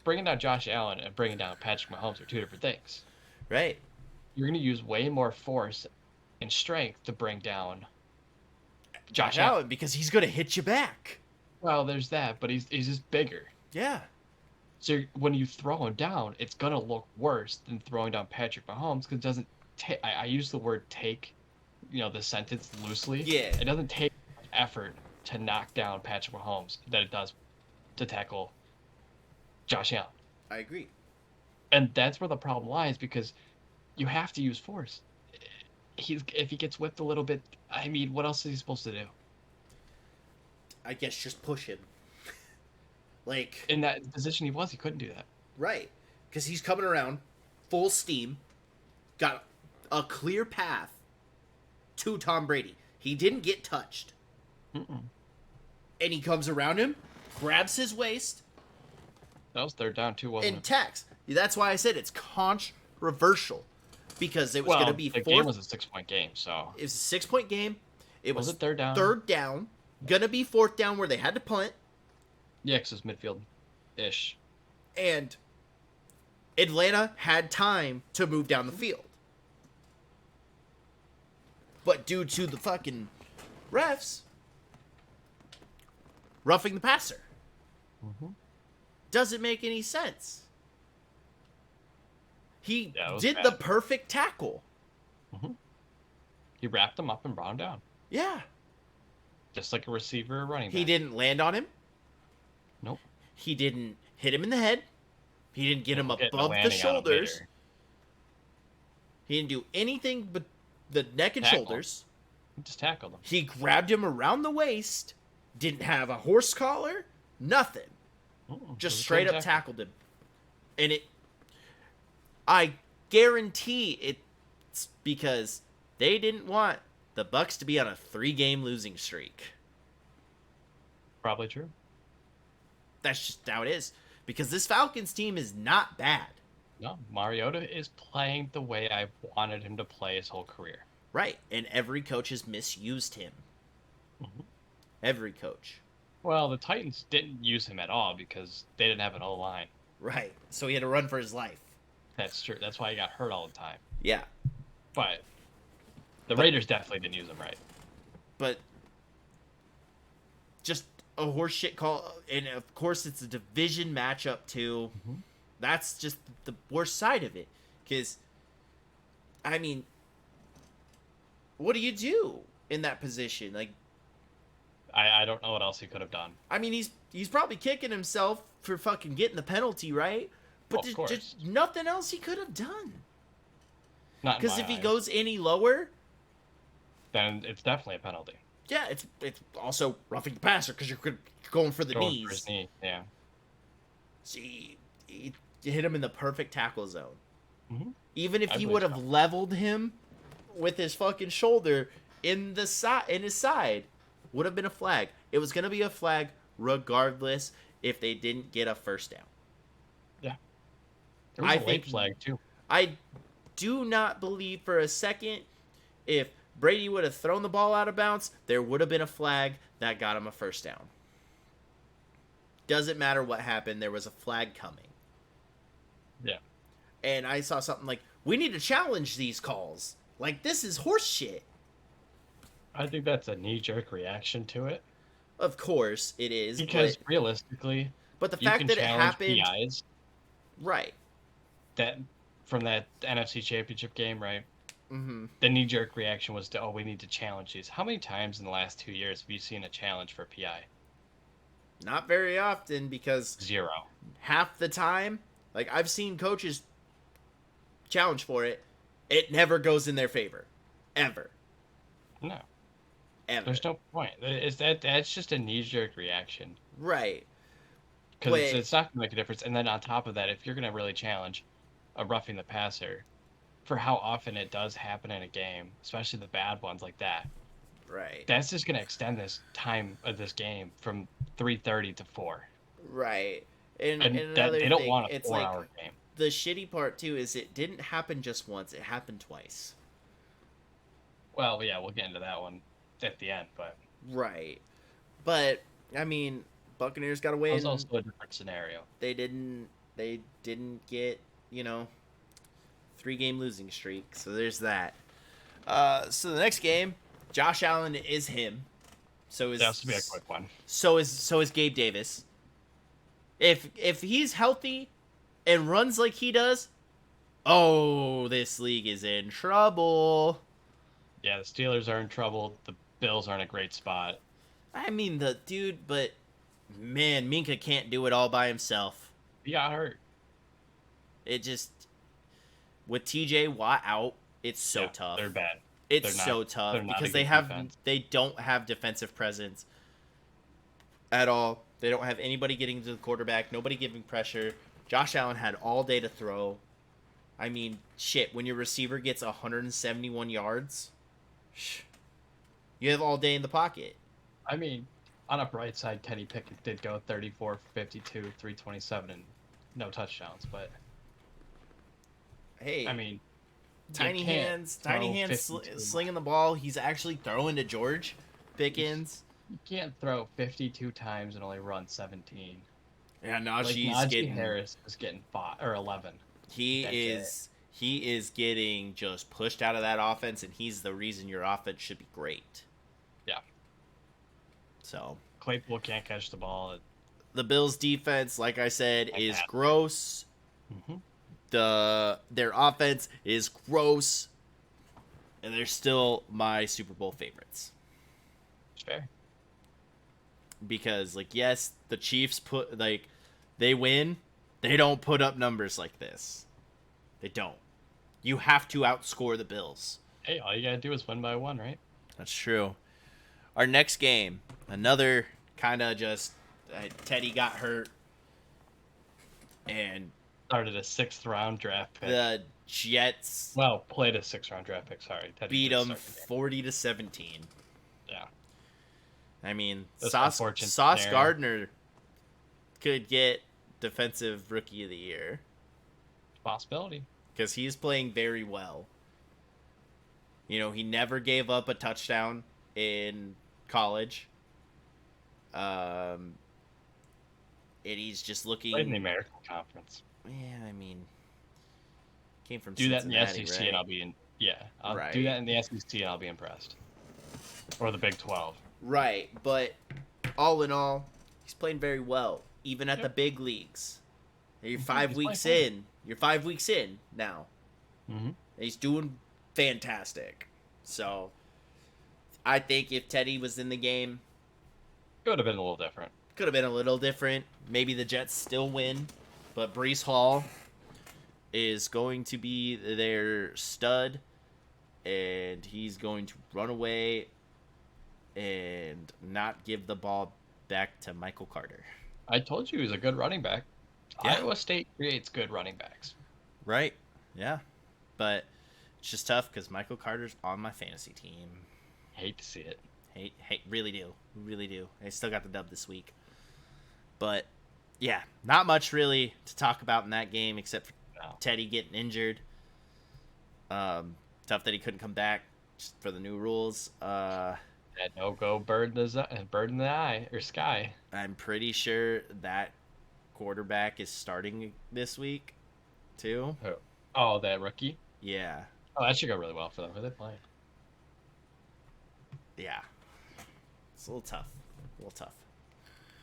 S2: bringing down Josh Allen and bringing down Patrick Mahomes are two different things.
S1: Right.
S2: You're going to use way more force and strength to bring down
S1: Josh
S2: Josh Allen.
S1: Allen, because he's gonna hit you back.
S2: Well, there's that, but he's just bigger.
S1: Yeah.
S2: So when you throw him down, it's going to look worse than throwing down Patrick Mahomes because it doesn't take. I use the word take, the sentence loosely.
S1: Yeah.
S2: It doesn't take effort to knock down Patrick Mahomes that it does to tackle Josh Allen.
S1: I agree.
S2: And that's where the problem lies because you have to use force. If he gets whipped a little bit, I mean, what else is he supposed to do?
S1: I guess just push him. Like,
S2: In that position he couldn't do that.
S1: right. Because he's coming around full steam, got a clear path to Tom Brady. He didn't get touched.
S2: Mm-mm.
S1: And he comes around him, grabs his waist,
S2: That was third down too, wasn't
S1: and
S2: it?
S1: tacks. That's why I said it's controversial. Because it was
S2: Well,
S1: going to be
S2: the
S1: fourth.
S2: game was a 6-point game, so
S1: It was a 6-point game. It
S2: was
S1: was
S2: it third down?
S1: third down. Gonna be fourth down where they had to punt.
S2: Yeah, 'cause it's midfield-ish.
S1: And Atlanta had time to move down the field. But due to the fucking refs roughing the passer,
S2: Mm-hmm.
S1: doesn't make any sense. He
S2: Yeah, it was
S1: did
S2: bad.
S1: the perfect tackle.
S2: He wrapped him up and brought him down,
S1: Yeah.
S2: just like a receiver or running back.
S1: He didn't land on him.
S2: Nope.
S1: He didn't hit him in the head. He didn't get him
S2: Getting a
S1: above the
S2: landing on him
S1: shoulders.
S2: later.
S1: He didn't do anything but the neck and
S2: Tackle.
S1: shoulders.
S2: He just tackled him.
S1: He grabbed him around the waist. Didn't have a horse collar. Nothing.
S2: Mm-mm,
S1: Just
S2: it was a
S1: straight
S2: clean
S1: up
S2: tackle.
S1: tackled him. And I guarantee it's because they didn't want the Bucks to be on a 3-game losing streak.
S2: Probably true.
S1: That's just how it is. Because this Falcons team is not bad.
S2: No, Mariota is playing the way I wanted him to play his whole career.
S1: Right. And every coach has misused him.
S2: Mhm.
S1: Every coach.
S2: Well, the Titans didn't use him at all because they didn't have an O line.
S1: Right. So he had to run for his life.
S2: That's true. That's why he got hurt all the time.
S1: Yeah.
S2: But the
S1: But
S2: Raiders definitely didn't use him right.
S1: but just a horseshit call, and of course it's a division matchup too.
S2: Mm-hmm.
S1: That's just the worst side of it, because I mean, what do you do in that position? Like,
S2: I don't know what else he could have done.
S1: I mean, he's probably kicking himself for fucking getting the penalty, right? But
S2: Of
S1: there's
S2: course.
S1: just nothing else he could have done.
S2: Not in
S1: Because
S2: my
S1: if he
S2: eyes.
S1: goes any lower,
S2: Then it's definitely a penalty.
S1: yeah, it's also roughing the passer because you're going for the
S2: Going
S1: knees.
S2: for his knee, yeah.
S1: See, he hit him in the perfect tackle zone.
S2: Mm-hmm.
S1: Even if
S2: I
S1: he
S2: believe
S1: would have
S2: so.
S1: leveled him with his fucking shoulder in his side, would have been a flag. It was gonna be a flag regardless if they didn't get a first down.
S2: Yeah. There was
S1: I
S2: a late
S1: think
S2: flag, too.
S1: I do not believe for a second if Brady would have thrown the ball out of bounds, there would have been a flag that got him a first down. Doesn't matter what happened, there was a flag coming.
S2: Yeah.
S1: And I saw something like, we need to challenge these calls. Like, this is horse shit.
S2: I think that's a knee-jerk reaction to it.
S1: Of course it is,
S2: Because realistically,
S1: but the
S2: you
S1: fact
S2: can
S1: that it
S2: challenge
S1: happened,
S2: PIs
S1: right?
S2: that from that NFC Championship game, right?
S1: Mm-hmm.
S2: The knee-jerk reaction was to, oh, we need to challenge these. How many times in the last 2 years have you seen a challenge for PI?
S1: Not very often, because
S2: 0.
S1: half the time, like, I've seen coaches challenge for it, it never goes in their favor, ever,
S2: No,
S1: ever.
S2: there's no point. That's just a knee-jerk reaction.
S1: Right.
S2: Because
S1: Wait.
S2: it's not going to make a difference. And then on top of that, if you're going to really challenge a roughing the passer, for how often it does happen in a game, especially the bad ones like that,
S1: Right.
S2: that's just going to extend this time of this game from 3:30 to 4.
S1: Right. And
S2: And that
S1: another
S2: they don't
S1: thing,
S2: want a
S1: it's
S2: 4-hour
S1: like,
S2: game.
S1: the shitty part too is it didn't happen just once, it happened twice.
S2: Well, yeah, we'll get into that one at the end, but
S1: Right. But I mean, Buccaneers got to
S2: it
S1: win.
S2: was also a different scenario.
S1: They didn't get, 3-game losing streak. So there's that. So the next game, Josh Allen is him. So is
S2: That has to be a quick one.
S1: so is Gabe Davis. If he's healthy and runs like he does, oh, this league is in trouble.
S2: Yeah, the Steelers are in trouble. The Bills are in a great spot.
S1: I mean, the dude, but man, Minka can't do it all by himself.
S2: He got hurt.
S1: It just, with TJ Watt out, it's so
S2: Yeah,
S1: tough.
S2: They're bad.
S1: It's
S2: they're
S1: so
S2: not-
S1: tough
S2: they're not a
S1: because
S2: good defense.
S1: they don't have defensive presence at all. They don't have anybody getting to the quarterback, nobody giving pressure. Josh Allen had all day to throw. I mean, shit, when your receiver gets 171 yards, you have all day in the pocket.
S2: I mean, on a bright side, Kenny Pickett did go 34 for 52, 327, and no touchdowns. But,
S1: Hey,
S2: I mean,
S1: tiny
S2: you can't
S1: hands,
S2: throw 52
S1: slinging the ball. He's actually throwing to George Pickens.
S2: You can't throw 52 times and only run 17.
S1: Yeah,
S2: Like,
S1: Najee's
S2: Najee
S1: getting
S2: Harris is getting 5 or 11. That's
S1: he is getting just pushed out of that offense, and he's the reason your offense should be great.
S2: Yeah.
S1: So
S2: Claypool can't catch the ball.
S1: the Bills' defense, like I said, is
S2: bad.
S1: gross.
S2: Mm-hmm.
S1: Their offense is gross, and they're still my Super Bowl favorites.
S2: It's fair.
S1: Because, like, yes, the Chiefs they win. They don't put up numbers like this. They don't. You have to outscore the Bills.
S2: Hey, all you gotta do is win by 1, right?
S1: That's true. Our next game, another kind of just Teddy got hurt, and
S2: Started a 6th-round draft pick.
S1: the Jets
S2: Well, played a 6th-round draft pick. Sorry, Teddy
S1: beat
S2: did
S1: them
S2: start the game.
S1: 40-17.
S2: Yeah.
S1: I mean,
S2: That's
S1: Sauce
S2: unfortunate scenario.
S1: Gardner could get Defensive Rookie of the Year
S2: Possibility.
S1: because he's playing very well. He never gave up a touchdown in college. And he's just
S2: Played in the
S1: looking.
S2: American Conference.
S1: Yeah, I mean, came from
S2: Do that in the
S1: Cincinnati,
S2: SEC and
S1: right?
S2: I'll be in. Yeah, I'll do
S1: Right.
S2: that in the SEC and I'll be impressed. Or the Big 12.
S1: Right. But all in all, he's playing very well, even at the
S2: Yep.
S1: big leagues. You're
S2: He's
S1: five
S2: playing
S1: weeks
S2: fine.
S1: in. You're 5 weeks in now.
S2: Mm-hmm.
S1: He's doing fantastic. So I think if Teddy was in the game,
S2: It would have been a little different.
S1: could have been a little different. Maybe the Jets still win, but Brees Hall is going to be their stud, and he's going to run away and not give the ball back to Michael Carter.
S2: I told you he was a good running back.
S1: Yeah.
S2: Iowa State creates good running backs.
S1: Right. Yeah. But it's just tough because Michael Carter's on my fantasy team.
S2: Hate to see it.
S1: Hey, really do. Really do. I still got the dub this week. But, yeah, not much really to talk about in that game except for
S2: No.
S1: Teddy getting injured. Tough that he couldn't come back just for the new rules.
S2: That no-go bird in the eye or sky.
S1: I'm pretty sure that quarterback is starting this week, too.
S2: Oh, that rookie?
S1: Yeah.
S2: Oh, that should go really well for them. Who are they playing?
S1: Yeah. It's a little tough. A little tough.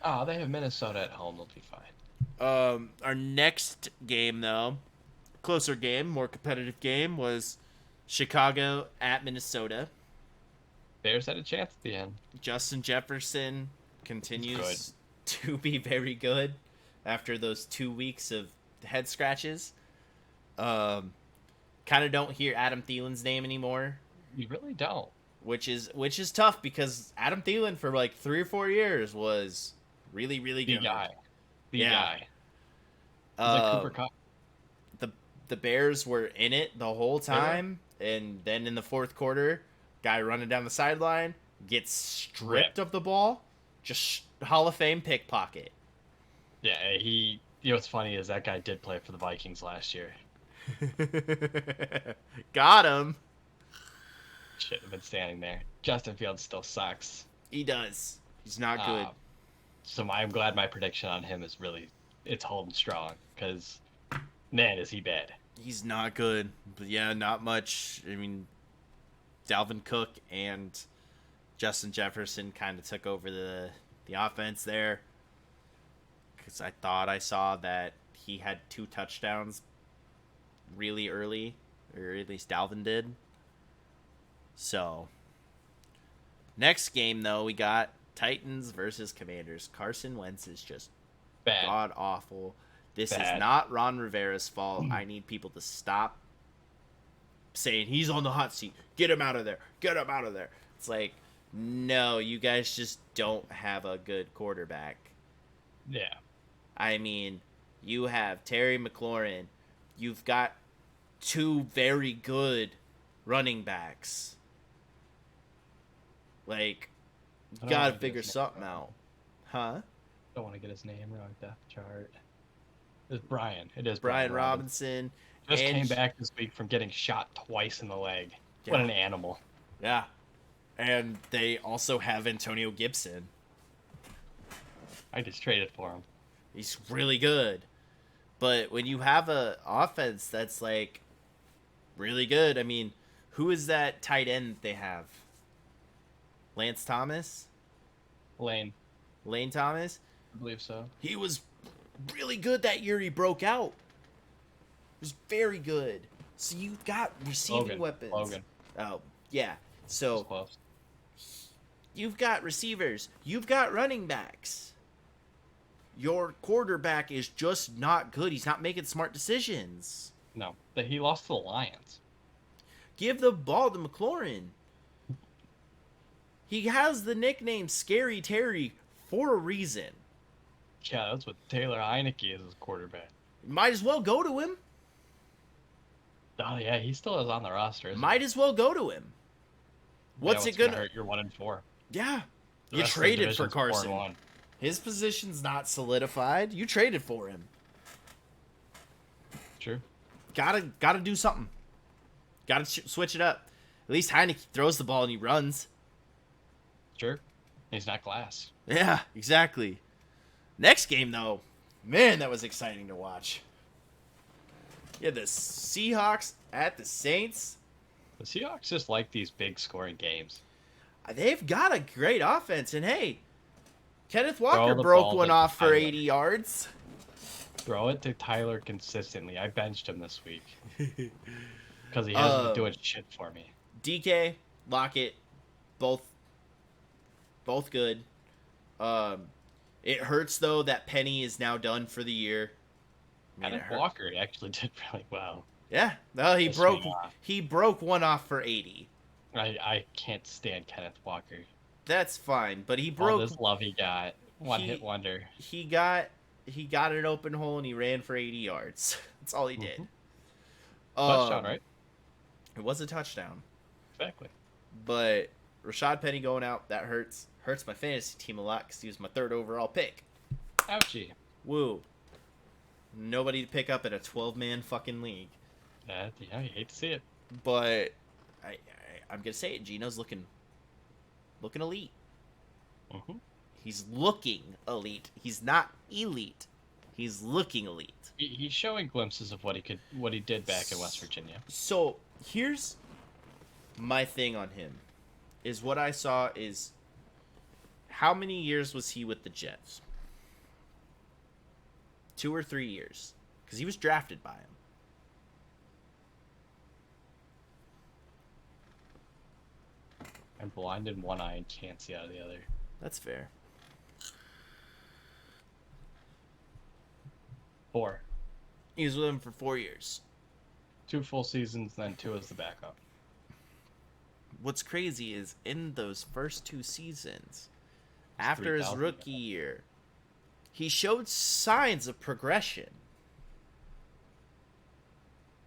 S2: Oh, they have Minnesota at home. They'll be fine.
S1: Our next game, though, closer game, more competitive game, was Chicago at Minnesota.
S2: Bears had a chance at the end.
S1: Justin Jefferson continues to be very good after those 2 weeks of head scratches. Kind of don't hear Adam Thielen's name anymore,
S2: You really don't.
S1: which is tough because Adam Thielen for like 3 or 4 years was really
S2: The
S1: good.
S2: guy. The
S1: Yeah.
S2: guy. He's like Cooper Cup.
S1: The Bears were in it the whole time, and then in the fourth quarter, guy running down the sideline gets stripped of the ball, just Hall of Fame pickpocket.
S2: Yeah, he. You know what's funny is that guy did play for the Vikings last year.
S1: Got him.
S2: Shouldn't have been standing there. Justin Fields still sucks.
S1: He does. He's not good.
S2: So I'm glad my prediction on him is it's holding strong because, man, is he bad.
S1: He's not good. But yeah, not much. I mean, Dalvin Cook and Justin Jefferson kind of took over the offense there. Because I thought I saw that he had 2 touchdowns really early, or at least Dalvin did. So, next game, though, we got Titans versus Commanders. Carson Wentz is just
S2: Bad.
S1: god awful. This
S2: Bad.
S1: is not Ron Rivera's fault. I need people to stop saying he's on the hot seat. Get him out of there. Get him out of there. It's like, no, you guys just don't have a good quarterback.
S2: Yeah.
S1: I mean, you have Terry McLaurin. You've got 2 very good running backs. Like, you
S2: I don't
S1: gotta
S2: wanna
S1: figure
S2: get his name
S1: something
S2: wrong.
S1: out. Huh?
S2: Don't want to get his name wrong. Depth chart. It's Brian. It is
S1: Brian Robinson.
S2: Just
S1: and-
S2: came back this week from getting shot twice in the leg.
S1: Yeah.
S2: What an animal.
S1: Yeah. And they also have Antonio Gibson.
S2: I just traded for him.
S1: He's really good. But when you have a offense that's like really good, I mean, who is that tight end they have? Lance Thomas?
S2: Lane.
S1: Lane Thomas?
S2: I believe so.
S1: He was really good that year he broke out. He was very good. So you've got receiving weapons.
S2: Logan.
S1: Oh, yeah.
S2: That's
S1: So
S2: close.
S1: you've got receivers. You've got running backs. Your quarterback is just not good. He's not making smart decisions.
S2: No. He lost to the Lions.
S1: Give the ball to McLaurin. He has the nickname Scary Terry for a reason.
S2: Yeah, that's what Taylor Heineke is as quarterback.
S1: Might as well go to him.
S2: Oh yeah, he still is on the roster. Isn't
S1: Might as well go to him.
S2: he?
S1: What's
S2: Yeah,
S1: it gonna
S2: hurt? You're 1-4.
S1: Yeah.
S2: The
S1: You
S2: rest of the
S1: traded for
S2: division's
S1: Carson.
S2: 4-1.
S1: His position's not solidified. You traded for him.
S2: True.
S1: Gotta do something. Gotta switch it up. At least Heineke throws the ball and he runs.
S2: Sure. He's not glass.
S1: Yeah, exactly. Next game, though, man, that was exciting to watch. Yeah, the Seahawks at the Saints.
S2: The Seahawks just like these big scoring games.
S1: They've got a great offense, and hey, Kenneth
S2: Throw
S1: Walker
S2: the
S1: broke
S2: ball
S1: one
S2: to
S1: off for
S2: Tyler.
S1: 80 yards.
S2: Throw it to Tyler consistently. I benched him this week because he hasn't been doing shit for me.
S1: DK, Lockett, both good. It hurts though that Penny is now done for the year.
S2: Kenneth Walker actually did really well.
S1: Yeah, no, he broke one off for 80.
S2: I can't stand Kenneth Walker.
S1: That's fine, but he broke.
S2: All this love he got, hit wonder.
S1: He got an open hole and he ran for 80 yards. That's all he did.
S2: Touchdown, right?
S1: It was a touchdown.
S2: Exactly.
S1: But Rashad Penny going out, that hurts my fantasy team a lot because he was my 3rd overall pick.
S2: Ouchie.
S1: Woo. Nobody to pick up in a 12-man fucking league.
S2: Yeah, you hate to see it.
S1: But I'm gonna say it. Gino's looking elite.
S2: Mm-hmm.
S1: He's looking elite. He's not elite. He's looking elite.
S2: He's showing glimpses of what he did back in West Virginia.
S1: So here's my thing on him. Is what I saw is how many years was he with the Jets? 2 or 3 years, because he was drafted by him.
S2: I'm blind in one eye and can't see out of the other.
S1: That's fair.
S2: 4.
S1: He was with him for 4 years.
S2: 2 full seasons, then 2 as the backup.
S1: What's crazy is in those first 2 seasons, after his rookie year, he showed signs of progression.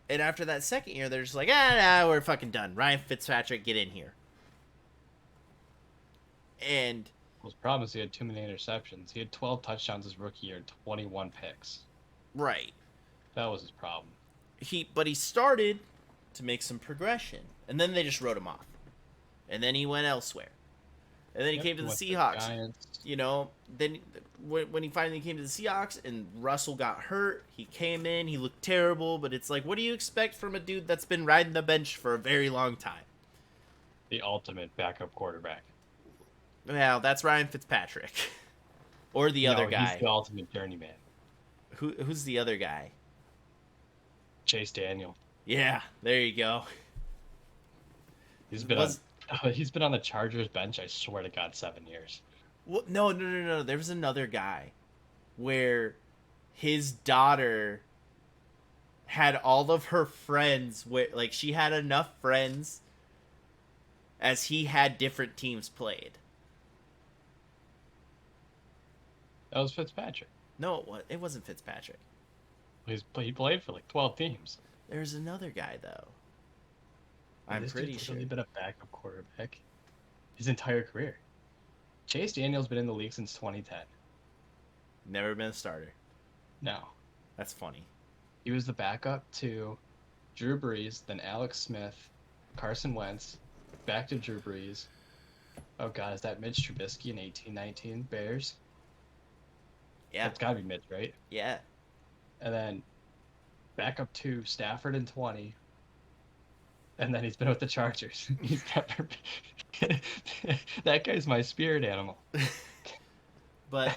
S1: And after that second year, they're just like, we're fucking done. Ryan Fitzpatrick, get in here. And
S2: his problem is he had too many interceptions. He had 12 touchdowns his rookie year and 21 picks.
S1: Right.
S2: That was his problem.
S1: But he started to make some progression, and then they just wrote him off. And then he went elsewhere. And then he came to the Seahawks. You know, then when he finally came to the Seahawks and Russell got hurt, he came in, he looked terrible, but it's like, what do you expect from a dude that's been riding the bench for a very long time?
S2: The ultimate backup quarterback.
S1: Well, that's Ryan Fitzpatrick. Or the other guy.
S2: He's the ultimate journeyman.
S1: Who's the other guy?
S2: Chase Daniel.
S1: Yeah, there you go.
S2: He's been on the Chargers bench, I swear to God, 7 years.
S1: Well, no. There was another guy where his daughter had all of her friends like she had enough friends as he had different teams played.
S2: That was Fitzpatrick.
S1: No, it wasn't Fitzpatrick.
S2: He played for like 12 teams.
S1: There's another guy though. I'm pretty sure.
S2: He's been a backup quarterback his entire career. Chase Daniel's been in the league since 2010.
S1: Never been a starter.
S2: No.
S1: That's funny.
S2: He was the backup to Drew Brees, then Alex Smith, Carson Wentz, back to Drew Brees. Oh God, is that Mitch Trubisky in 1819 Bears?
S1: Yeah.
S2: That's gotta be Mitch, right?
S1: Yeah.
S2: And then back up to Stafford in 20. And then he's been with the Chargers. He's never been... That guy's my spirit animal.
S1: But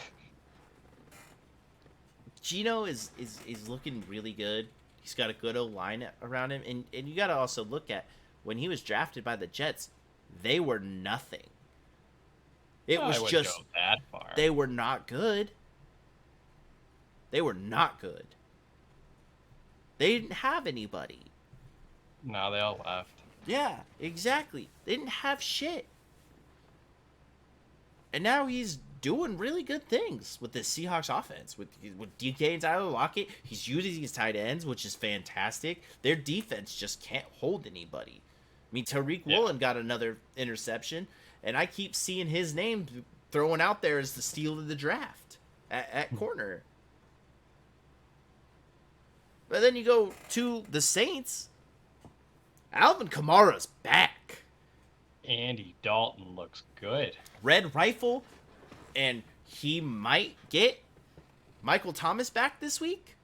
S1: Gino is looking really good. He's got a good O-line around him. And you got to also look at when he was drafted by the Jets, they were nothing. It was just
S2: go that far.
S1: They were not good. They were not good. They didn't have anybody.
S2: No, they all left.
S1: Yeah, exactly. They didn't have shit. And now he's doing really good things with the Seahawks offense. With DK and Tyler Lockett, he's using his tight ends, which is fantastic. Their defense just can't hold anybody. I mean, Tariq Woolen got another interception, and I keep seeing his name thrown out there as the steal of the draft at corner. But then you go to the Saints. Alvin Kamara's back.
S2: Andy Dalton looks good.
S1: Red Rifle, and he might get Michael Thomas back this week.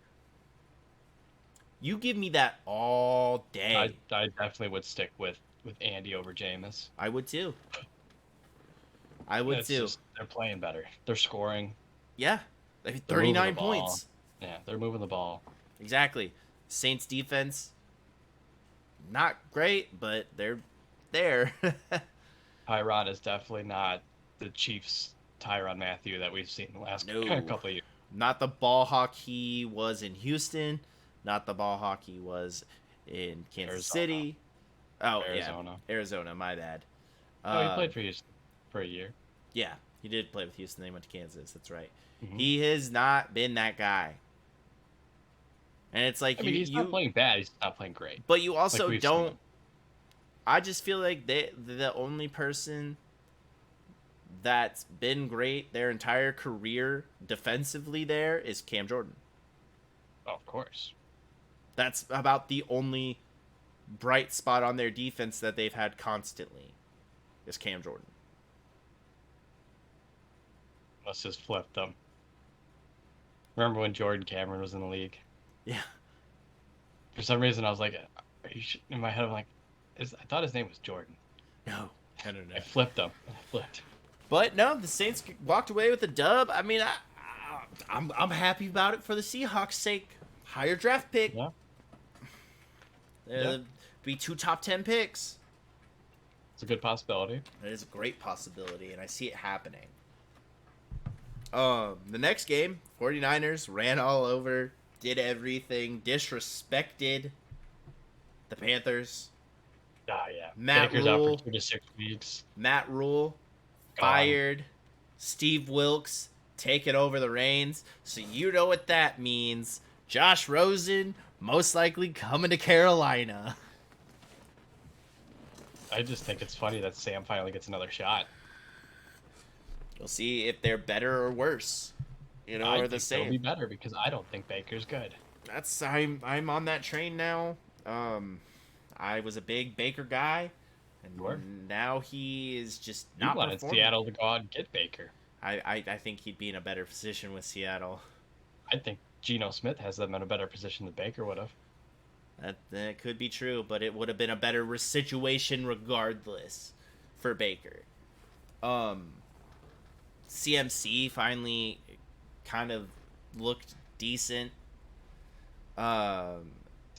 S1: You give me that all day.
S2: I definitely would stick with Andy over Jameis.
S1: I would too. I would
S2: It's
S1: too.
S2: just they're playing better. They're scoring.
S1: Yeah.
S2: They're moving
S1: 39
S2: the ball.
S1: points.
S2: Yeah, they're moving the ball.
S1: Exactly. Saints defense, not great, but they're there.
S2: Tyron is definitely not the Chiefs' Tyrann Mathieu that we've seen the last
S1: No.
S2: couple of years.
S1: Not the ball hawk he was in Houston. Not the ball hawk he was in Kansas
S2: Arizona.
S1: City. Oh,
S2: Arizona.
S1: yeah. Arizona, my bad.
S2: No, he played for Houston for a year.
S1: Yeah, he did play with Houston. They went to Kansas. That's right.
S2: Mhm.
S1: He has not been that guy. And it's like
S2: I mean, he's not playing bad. He's not playing great.
S1: But you also
S2: Like we've
S1: don't.
S2: seen.
S1: I just feel like the only person that's been great their entire career defensively there is Cam Jordan.
S2: Oh, of course.
S1: That's about the only bright spot on their defense that they've had constantly is Cam Jordan.
S2: Let's just flip them. Remember when Jordan Cameron was in the league?
S1: Yeah.
S2: For some reason, I was like, in my head, I'm like, I thought his name was Jordan.
S1: No, I don't know.
S2: I flipped him. I flipped.
S1: But no, the Saints walked away with a dub. I mean, I'm happy about it for the Seahawks' sake. Higher draft pick.
S2: Yeah.
S1: Be 2 top 10 picks.
S2: It's a good possibility.
S1: It is a great possibility, and I see it happening. The next game, 49ers ran all over, did everything, disrespected the Panthers.
S2: Ah, yeah.
S1: Matt
S2: Baker's
S1: Rule.
S2: out for 2 to 6 weeks.
S1: Matt Rule
S2: Gone.
S1: fired. Steve Wilkes taking over the reins. So you know what that means. Josh Rosen most likely coming to Carolina.
S2: I just think it's funny that Sam finally gets another shot.
S1: We'll see if they're better or worse. You know,
S2: I
S1: or
S2: think
S1: the
S2: they'll
S1: same.
S2: be better because I don't think Baker's good.
S1: I'm on that train now. I was a big Baker guy,
S2: You were?
S1: and now he is just
S2: You
S1: not
S2: wanted
S1: performing.
S2: Seattle to go out and get Baker.
S1: I think he'd be in a better position with Seattle.
S2: I think Geno Smith has them in a better position than Baker would have.
S1: That could be true, but it would have been a better situation regardless for Baker. CMC finally kind of looked decent.
S2: Still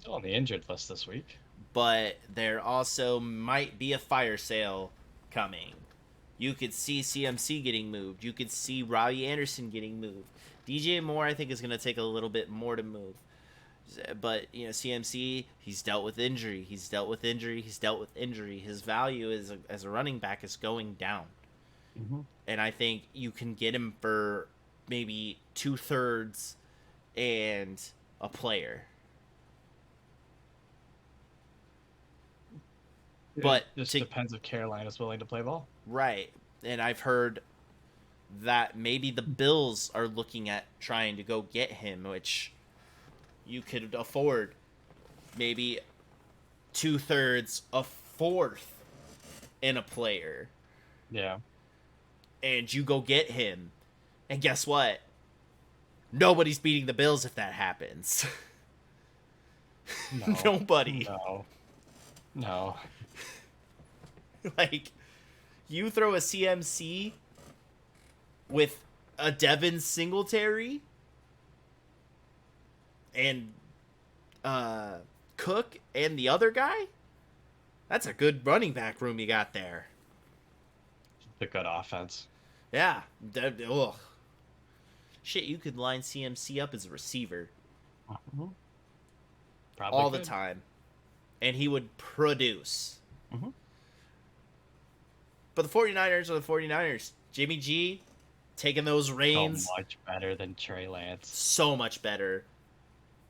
S2: on the injured list this week.
S1: But there also might be a fire sale coming. You could see CMC getting moved. You could see Robbie Anderson getting moved. DJ Moore, I think, is going to take a little bit more to move. But, you know, CMC, he's dealt with injury. He's dealt with injury. His value as a running back is going down.
S2: Mm-hmm.
S1: And I think you can get him for maybe 2/3 and a player. But
S2: it just depends if Carolina's willing to play ball.
S1: Right. And I've heard that maybe the Bills are looking at trying to go get him, which you could afford maybe 2/3, a fourth in a player.
S2: Yeah.
S1: And you go get him. And guess what? Nobody's beating the Bills if that happens.
S2: No.
S1: Nobody.
S2: No.
S1: Like, you throw a CMC with a Devin Singletary and Cook and the other guy? That's a good running back room you got there.
S2: The good offense.
S1: Yeah. Ugh. Shit, you could line CMC up as a receiver
S2: Mm-hmm. Probably
S1: all
S2: could.
S1: the time. And he would produce.
S2: Mm-hmm.
S1: But the 49ers are the 49ers. Jimmy G taking those reins.
S2: So much better than Trey Lance.
S1: So much better.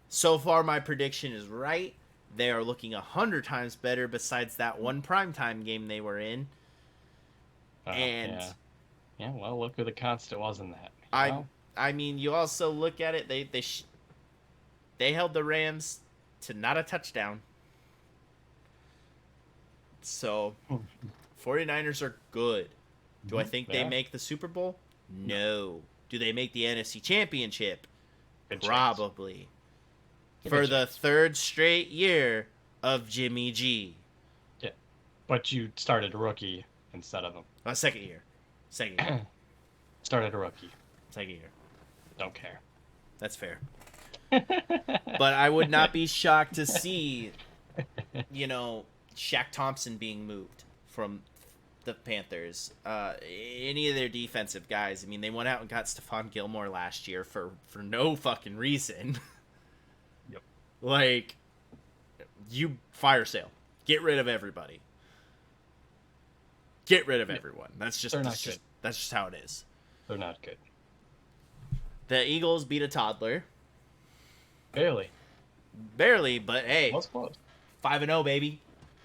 S1: So far, my prediction is right. They are looking 100 times better besides that one primetime game they were in. And
S2: yeah, well, look who the constant was in that. You know?
S1: I mean, you also look at it. They held the Rams to not a touchdown. So 49ers are good. Do I think they
S2: Yeah.
S1: make the Super Bowl? No. Do they make the NFC Championship?
S2: Good chance.
S1: Probably.
S2: Good
S1: For the
S2: chance.
S1: third straight year of Jimmy G.
S2: Yeah. But you started a rookie instead of him.
S1: Second year. Second year.
S2: Started a rookie.
S1: Second year.
S2: Don't care.
S1: That's fair. But I would not be shocked to see, Shaq Thompson being moved from the Panthers. Any of their defensive guys. I mean, they went out and got Stephon Gilmore last year for no fucking reason.
S2: Yep.
S1: Like, you fire sale. Get rid of everybody. Get rid of everyone. That's just that's just how it is.
S2: They're not good.
S1: The Eagles beat a toddler.
S2: Barely.
S1: Barely, but hey,
S2: Was close.
S1: 5-0, baby.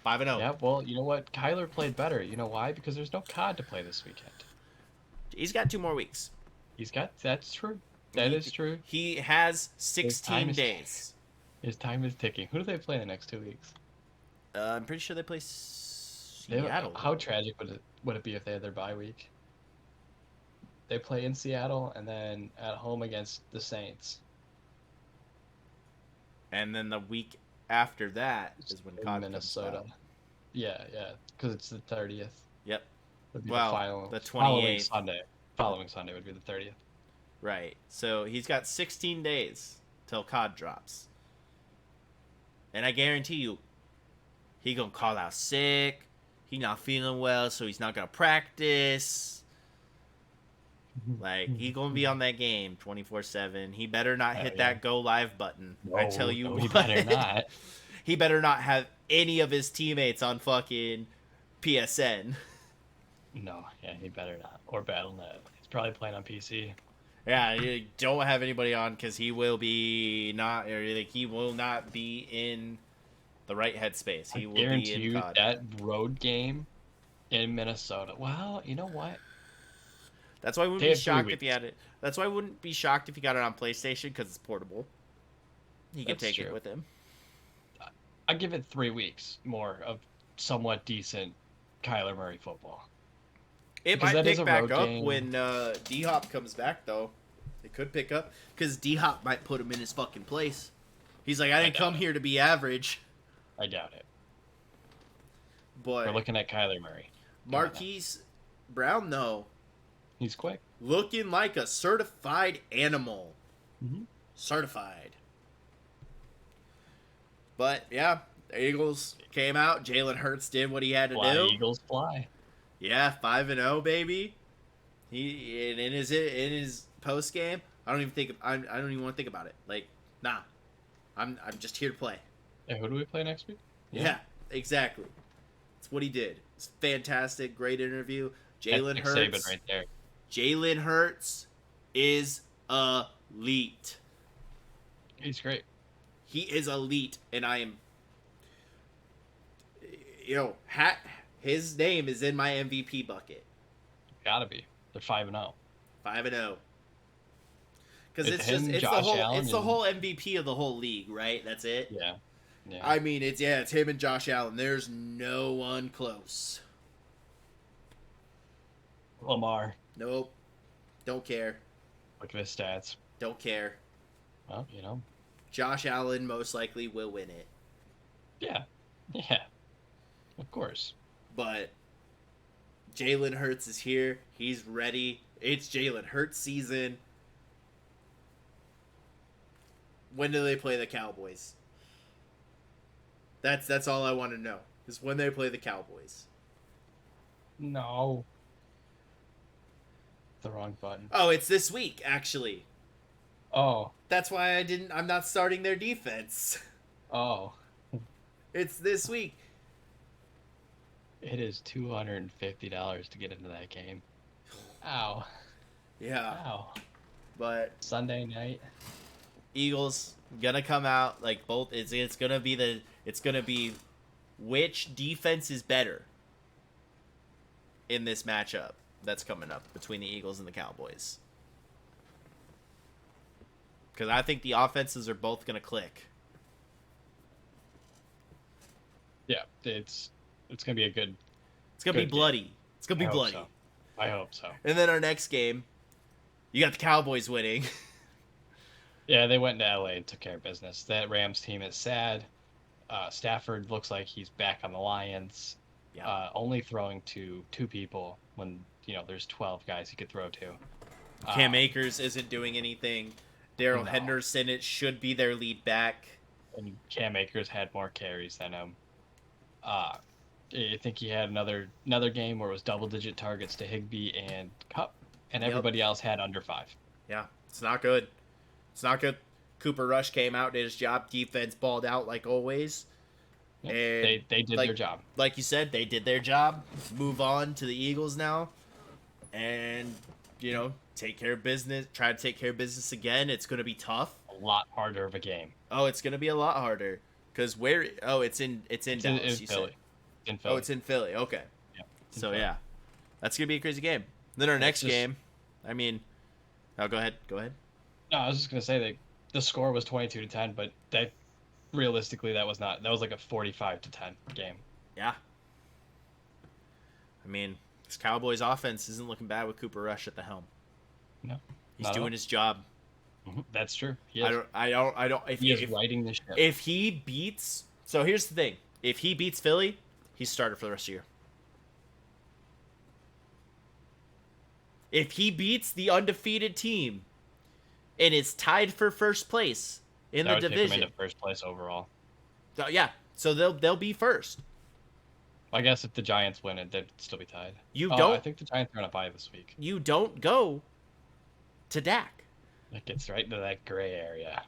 S1: 5-0.
S2: Yeah, well, you know what? Kyler played better. You know why? Because there's no COD to play this weekend.
S1: He's got 2 more weeks.
S2: That's true. That is true.
S1: He has 16 days.
S2: His time is ticking. Who do they play in the next 2 weeks?
S1: I'm pretty sure they play Seattle.
S2: How tragic would it be if they had their bye week? They play in Seattle and then at home against the Saints.
S1: And then the week after that is when COD
S2: Minnesota.
S1: comes out.
S2: Yeah, because it's the 30th.
S1: Yep.
S2: Well,
S1: the 28th.
S2: Following Sunday would be the 30th.
S1: Right. So he's got 16 days till COD drops. And I guarantee you, he gonna call out sick. He not feeling well, so he's not gonna practice. Like, he gonna be on that game 24/7. He better not hit that go live button. I tell you what.
S2: He better not.
S1: He better not have any of his teammates on fucking PSN.
S2: No, yeah, he better not. Or Battle.net. He's probably playing on PC.
S1: Yeah, you don't have anybody on because he will not be in the right headspace. He will be in COD.
S2: That road game in Minnesota. Well, you know what?
S1: That's why I wouldn't be shocked if he had it. That's why I wouldn't be shocked if he got it on PlayStation because it's portable. He can take it with him.
S2: I give it 3 weeks more of somewhat decent Kyler Murray football.
S1: It might pick back up when D-Hop comes back, though. It could pick up because D-Hop might put him in his fucking place. He's like, I didn't come here to be average.
S2: I doubt it.
S1: But
S2: we're looking at Kyler Murray.
S1: Marquise Brown, though.
S2: He's quick.
S1: Looking like a certified animal.
S2: Mm-hmm.
S1: Certified. But, yeah, the Eagles came out. Jalen Hurts did what he had to do.
S2: Eagles fly.
S1: Yeah, 5-0, baby. He in his post game. I don't even want to think about it. Like, nah. I'm just here to play.
S2: Yeah, who do we play next week?
S1: Yeah, exactly. That's what he did. It's fantastic, great interview. Jalen Hurts.
S2: Right there.
S1: Jalen Hurts is elite.
S2: He's great.
S1: He is elite, and I am. His name is in my MVP bucket.
S2: Gotta be. They're 5-0.
S1: 5-0. Because it's the whole MVP of the whole league, right? That's it.
S2: Yeah.
S1: I mean, it's him and Josh Allen. There's no one close.
S2: Lamar.
S1: Nope. Don't care.
S2: Look at his stats.
S1: Don't care.
S2: Well,
S1: Josh Allen most likely will win it.
S2: Yeah. Yeah. Of course.
S1: But Jalen Hurts is here. He's ready. It's Jalen Hurts season. When do they play the Cowboys? That's all I want to know. Is when they play the Cowboys.
S2: No. The wrong button.
S1: Oh, it's this week, actually.
S2: Oh.
S1: That's why I'm not starting their defense.
S2: Oh.
S1: It's this week.
S2: It is $250 to get into that game. Ow.
S1: Yeah.
S2: Ow.
S1: But
S2: Sunday night.
S1: Eagles gonna come out like both. It's gonna be which defense is better in this matchup that's coming up between the Eagles and the Cowboys. Because I think the offenses are both gonna click.
S2: Yeah, it's gonna be a good
S1: It's gonna be
S2: Good game.
S1: bloody. It's gonna
S2: I
S1: be
S2: hope
S1: bloody.
S2: so. I hope so.
S1: And then our next game, you got the Cowboys winning.
S2: Yeah, they went to LA and took care of business. That Rams team is sad. Stafford looks like he's back on the Lions.
S1: Yeah.
S2: Only throwing to 2 people when there's 12 guys he could throw to.
S1: Cam Akers isn't doing anything. Daryl
S2: No.
S1: Henderson, it should be their lead back.
S2: And Cam Akers had more carries than him. I think he had another game where it was double-digit targets to Higbee and Cup, and everybody else had under 5.
S1: Yeah, it's not good. It's not good. Cooper Rush came out, did his job. Defense balled out like always.
S2: Yeah,
S1: And
S2: they did their job.
S1: Like you said, they did their job. Move on to the Eagles now. And, take care of business. Try to take care of business again. It's going to be tough.
S2: A lot harder of a game.
S1: Oh, it's going to be a lot harder. Because where... Oh, it's in Dallas, you
S2: Philly.
S1: said.
S2: In Philly.
S1: Oh, it's in Philly. Okay.
S2: Yeah.
S1: So, yeah. That's going to be a crazy game. Then our next game... I mean... Oh, go ahead. Go ahead.
S2: No, I was just going to say that the score was 22-10, but that... Realistically, that was like a 45-10 game.
S1: Yeah. I mean, this Cowboys offense isn't looking bad with Cooper Rush at the helm.
S2: No.
S1: He's doing his job.
S2: That's true.
S1: I don't.
S2: He is riding the ship.
S1: If he beats, so here's the thing: if he beats Philly, he's starter for the rest of the year. If he beats the undefeated team, and is tied for first place in the division,
S2: take him into first place overall.
S1: So, yeah, so they'll be first.
S2: I guess if the Giants win it, they'd still be tied.
S1: I
S2: think the Giants are gonna bye this week.
S1: You don't go to Dak.
S2: It gets right into that gray area.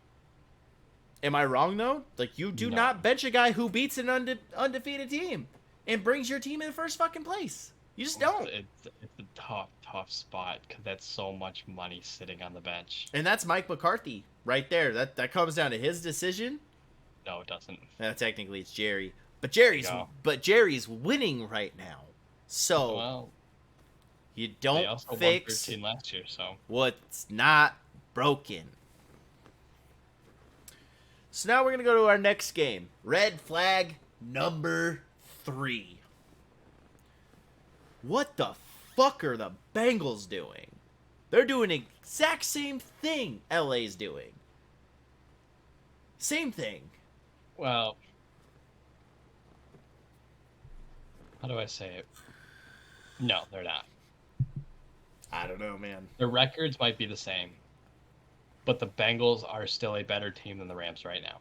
S1: Am I wrong though? Like you do not bench a guy who beats an undefeated team and brings your team in first fucking place. You just don't.
S2: It's a tough spot because that's so much money sitting on the bench.
S1: And that's Mike McCarthy right there. That comes down to his decision.
S2: No, it doesn't.
S1: Technically, it's Jerry, but Jerry's winning right now. So you don't
S2: they also
S1: fix
S2: won 13 last year. So
S1: what's not broken. So now we're gonna go to our next game. Red flag number 3. What the fuck are the Bengals doing? They're doing the exact same thing LA's doing. Same thing.
S2: Well, how do I say it? No, they're not.
S1: I don't know, man.
S2: Their records might be the same, but the Bengals are still a better team than the Rams right now.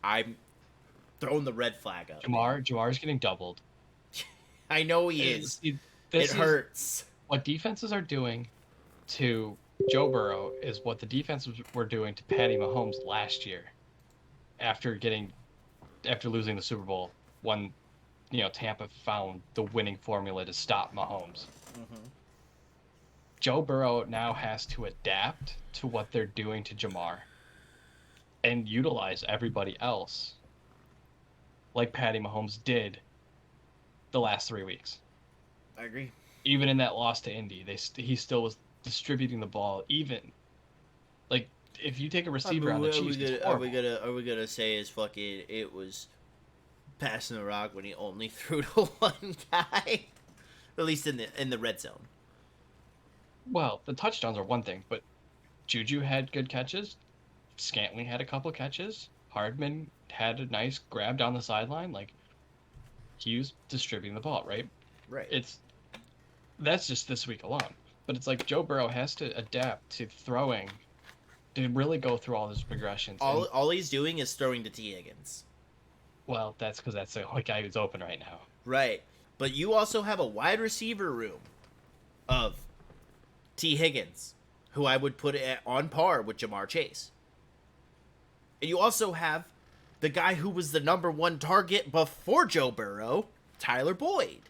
S1: I'm throwing the red flag up.
S2: Jamar's getting doubled.
S1: I know he is. It hurts.
S2: What defenses are doing to Joe Burrow is what the defenses were doing to Patty Mahomes last year after losing the Super Bowl when Tampa found the winning formula to stop Mahomes.
S1: Mm-hmm.
S2: Joe Burrow now has to adapt to what they're doing to Jamar and utilize everybody else like Patty Mahomes did the last 3 weeks.
S1: I agree.
S2: Even in that loss to Indy, he still was distributing the ball. Even like if you take a receiver on the Chiefs,
S1: are we gonna say is fucking it was passing the rock when he only threw to one guy, at least in the red zone.
S2: Well, the touchdowns are one thing, but Juju had good catches. Scantling had a couple catches. Hardman had a nice grab down the sideline. Like he was distributing the ball, right?
S1: Right.
S2: That's just this week alone. But it's like Joe Burrow has to adapt to throwing to really go through all those progressions.
S1: All he's doing is throwing to T. Higgins.
S2: Well, that's because that's the only guy who's open right now.
S1: Right. But you also have a wide receiver room of T. Higgins, who I would put on par with Jamar Chase. And you also have the guy who was the number 1 target before Joe Burrow, Tyler Boyd.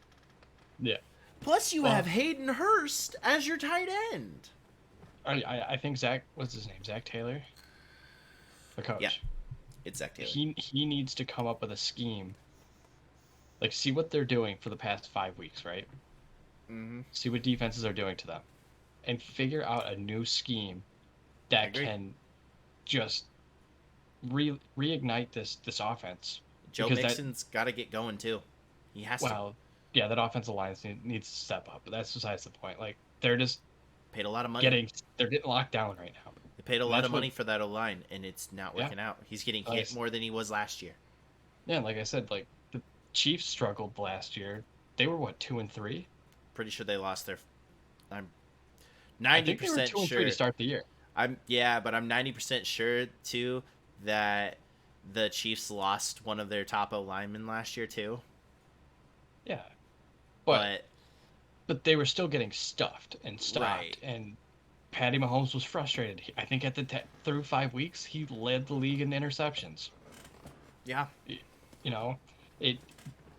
S2: Yeah.
S1: Plus, you have Hayden Hurst as your tight end.
S2: I think what's his name? Zach Taylor? The coach.
S1: Yeah, it's Zach Taylor.
S2: He needs to come up with a scheme. Like, see what they're doing for the past 5 weeks, right?
S1: Mm-hmm.
S2: See what defenses are doing to them. And figure out a new scheme that can just reignite this offense.
S1: Joe Mixon's got to get going, too. He has to.
S2: Yeah, that offensive line needs to step up, but that's besides the point. Like they're just
S1: Paid a lot of money.
S2: getting locked down right now.
S1: They paid a
S2: And
S1: lot
S2: that's
S1: of money for that O-line, and it's not
S2: yeah,
S1: working out. He's getting
S2: like,
S1: hit more than he was last year.
S2: yeah, like I said, like the Chiefs struggled last year. They were what, 2-3?
S1: Pretty sure they lost their. I'm
S2: I think they were
S1: 90%
S2: 2-3 to
S1: sure.
S2: start the year.
S1: But I'm 90% sure too that the Chiefs lost one of their top O linemen last year too.
S2: Yeah,
S1: But
S2: but they were still getting stuffed and
S1: right,
S2: stopped, and Patty Mahomes was frustrated. I think at through 5 weeks, he led the league in interceptions.
S1: yeah,
S2: You know, it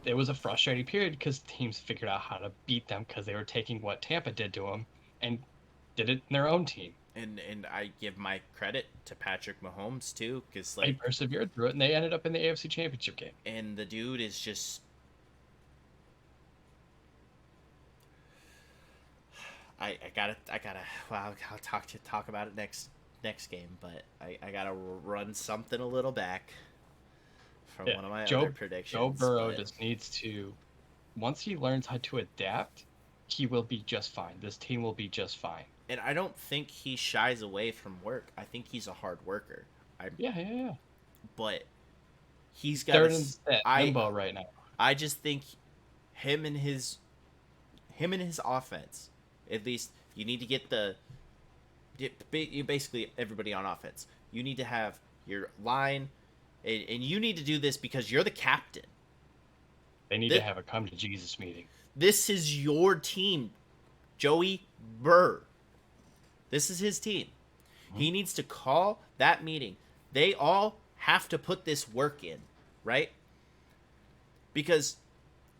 S2: it was a frustrating period because teams figured out how to beat them because they were taking what Tampa did to them and did it in their own team.
S1: and I give my credit to Patrick Mahomes too, because
S2: They
S1: like,
S2: persevered through it, and they ended up in the AFC Championship game.
S1: and the dude is just. I gotta. Well, I'll talk about it next game, but I gotta run something a little back from
S2: Yeah,
S1: one of my
S2: Joe
S1: other predictions.
S2: Joe Burrow
S1: but-
S2: just needs to, once he learns how to adapt, he will be just fine. This team will be just fine.
S1: And I don't think he shies away from work. I think he's a hard worker.
S2: Yeah.
S1: But he's got.
S2: They're in that limbo right now.
S1: I just think him and his offense. At least you need to get basically everybody on offense. You need to have your line, and you need to do this because you're the captain.
S2: They need to have a come to Jesus meeting.
S1: This is your team, Joey Burr. This is his team. He needs to call that meeting. They all have to put this work in, right? Because,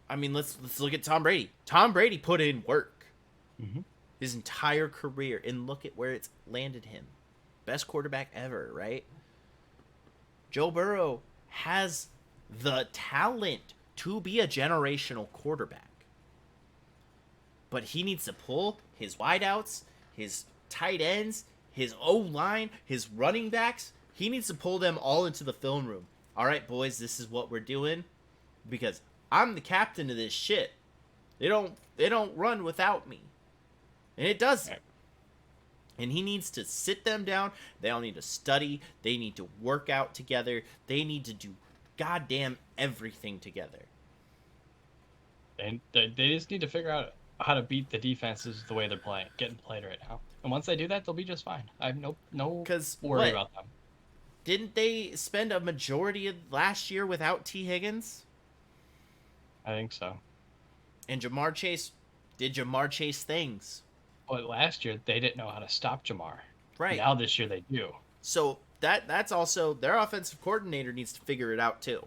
S1: I mean, let's look at Tom Brady. Tom Brady put in work his entire career, and look at where it's landed him. Best quarterback ever, right? Joe Burrow has the talent to be a generational quarterback. But he needs to pull his wideouts, his tight ends, his O-line, his running backs. He needs to pull them all into the film room. All right, boys, this is what we're doing because I'm the captain of this shit. They don't run without me. And it doesn't. And he needs to sit them down. They all need to study. They need to work out together. They need to do goddamn everything together.
S2: And they just need to figure out how to beat the defenses the way they're getting played right now. And once they do that, they'll be just fine. I have no worry about them.
S1: Didn't they spend a majority of last year without T. Higgins?
S2: I think so.
S1: And Jamar Chase did Jamar Chase things.
S2: But last year, they didn't know how to stop Jamar.
S1: Right.
S2: Now this year, they do.
S1: So that's also, their offensive coordinator needs to figure it out too.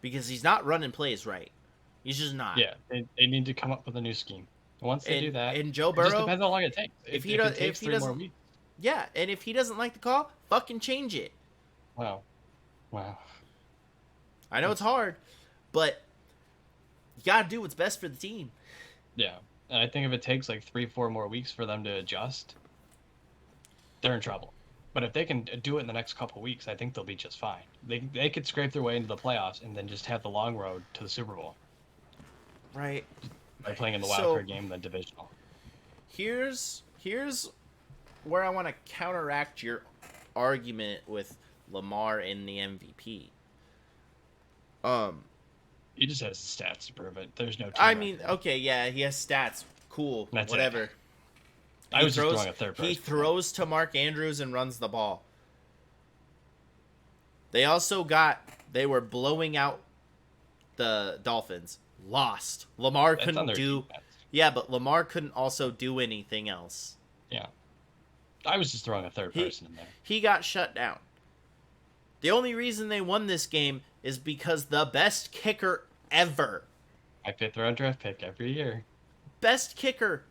S1: Because he's not running plays right. He's just not.
S2: Yeah, they need to come up with a new scheme. Once they do that,
S1: and Joe Burrow,
S2: it just depends how long it takes.
S1: If
S2: it takes 3 more weeks.
S1: Yeah, and if he doesn't like the call, fucking change it.
S2: Wow.
S1: I know it's hard, but you gotta do what's best for the team.
S2: Yeah, and I think if it takes like 3-4 more weeks for them to adjust, they're in trouble. But if they can do it in the next couple weeks, I think they'll be just fine. They could scrape their way into the playoffs and then just have the long road to the Super Bowl.
S1: Right.
S2: By playing in the wild card game, the divisional.
S1: Here's where I want to counteract your argument with Lamar and the MVP.
S2: He just has the stats to prove it. There's no.
S1: I mean, okay, yeah, he has stats. Cool,
S2: that's
S1: whatever.
S2: It. I was just throwing a third person.
S1: He throws to Mark Andrews and runs the ball. They were blowing out the Dolphins. Lost. Lamar couldn't do. Defense. Yeah, but Lamar couldn't also do anything else.
S2: Yeah. I was just throwing a third person in there.
S1: He got shut down. The only reason they won this game is because the best kicker ever.
S2: My 5th round draft pick every year.
S1: Best kicker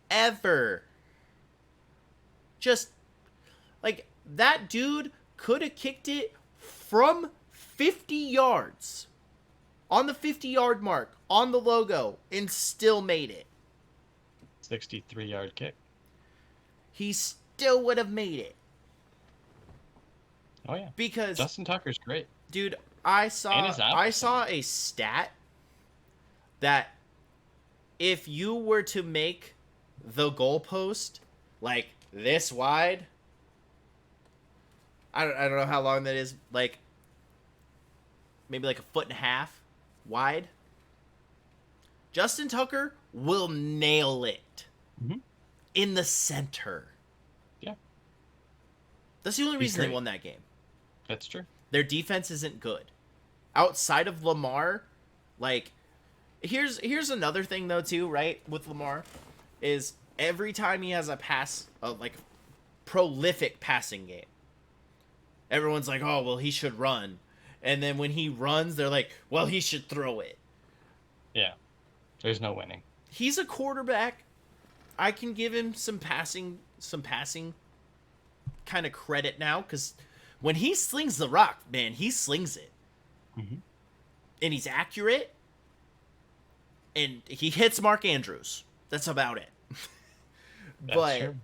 S1: ever. Just, like, that dude could have kicked it from 50 yards. On the 50-yard mark. On the logo. And still made it.
S2: 63-yard kick.
S1: He still would have made it.
S2: Oh, yeah.
S1: Because
S2: Justin Tucker's great.
S1: Dude, I saw a stat that if you were to make the goalpost like this wide, I don't know how long that is, like maybe like a foot and a half wide, Justin Tucker will nail it
S2: Mm-hmm.
S1: in the center.
S2: Yeah.
S1: That's the only
S2: He's
S1: reason they
S2: great.
S1: won that game.
S2: That's true.
S1: Their defense isn't good. Outside of Lamar, like here's another thing though too, right? With Lamar is every time he has a pass, like prolific passing game, everyone's like, "Oh, well, he should run." And then when he runs, they're like, "Well, he should throw it."
S2: Yeah. There's no winning.
S1: He's a quarterback. I can give him some passing kind of credit now, cuz when he slings the rock, man, he slings it.
S2: Mm-hmm.
S1: And he's accurate. And he hits Mark Andrews. That's about it.
S2: That's
S1: But
S2: true.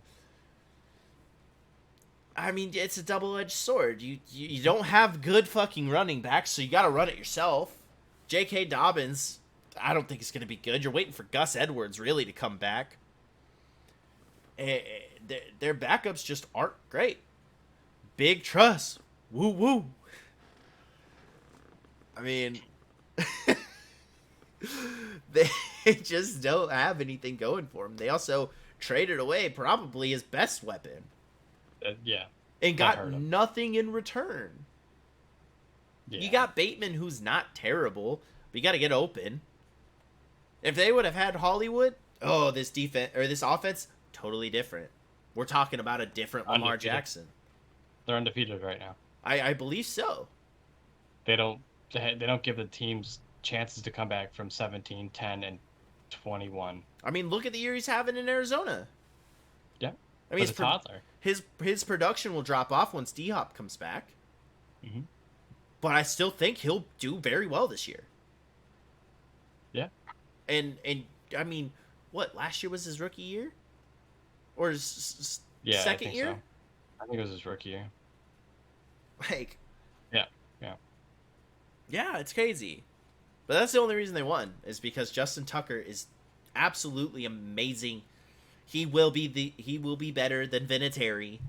S1: I mean, it's a double-edged sword. You don't have good fucking running backs, so you got to run it yourself. J.K. Dobbins, I don't think it's going to be good. You're waiting for Gus Edwards really to come back. Their backups just aren't great. Big trust. Woo woo. I mean, they just don't have anything going for him. They also traded away probably his best weapon
S2: Yeah.
S1: and
S2: That
S1: got
S2: hurt him.
S1: nothing in return.
S2: Yeah.
S1: You got Bateman, who's not terrible, but you got to get open. If they would have had Hollywood, oh, this defense or this offense, totally different. We're talking about a different Lamar
S2: Undefeated.
S1: Jackson.
S2: They're undefeated right now.
S1: I believe so.
S2: They don't give the teams chances to come back from 17, 10, and 21.
S1: I mean, look at the year he's having in Arizona.
S2: Yeah.
S1: I mean,
S2: As a toddler.
S1: his production will drop off once D Hop comes back.
S2: Mm-hmm.
S1: But I still think he'll do very well this year.
S2: Yeah.
S1: And I mean, what, last year was his rookie year? Or his
S2: Yeah. I
S1: second
S2: think
S1: year?
S2: so. I think it was his rookie year.
S1: Like,
S2: Yeah. Yeah.
S1: yeah, it's crazy. But that's the only reason they won, is because Justin Tucker is absolutely amazing. He will be better than Vinatieri.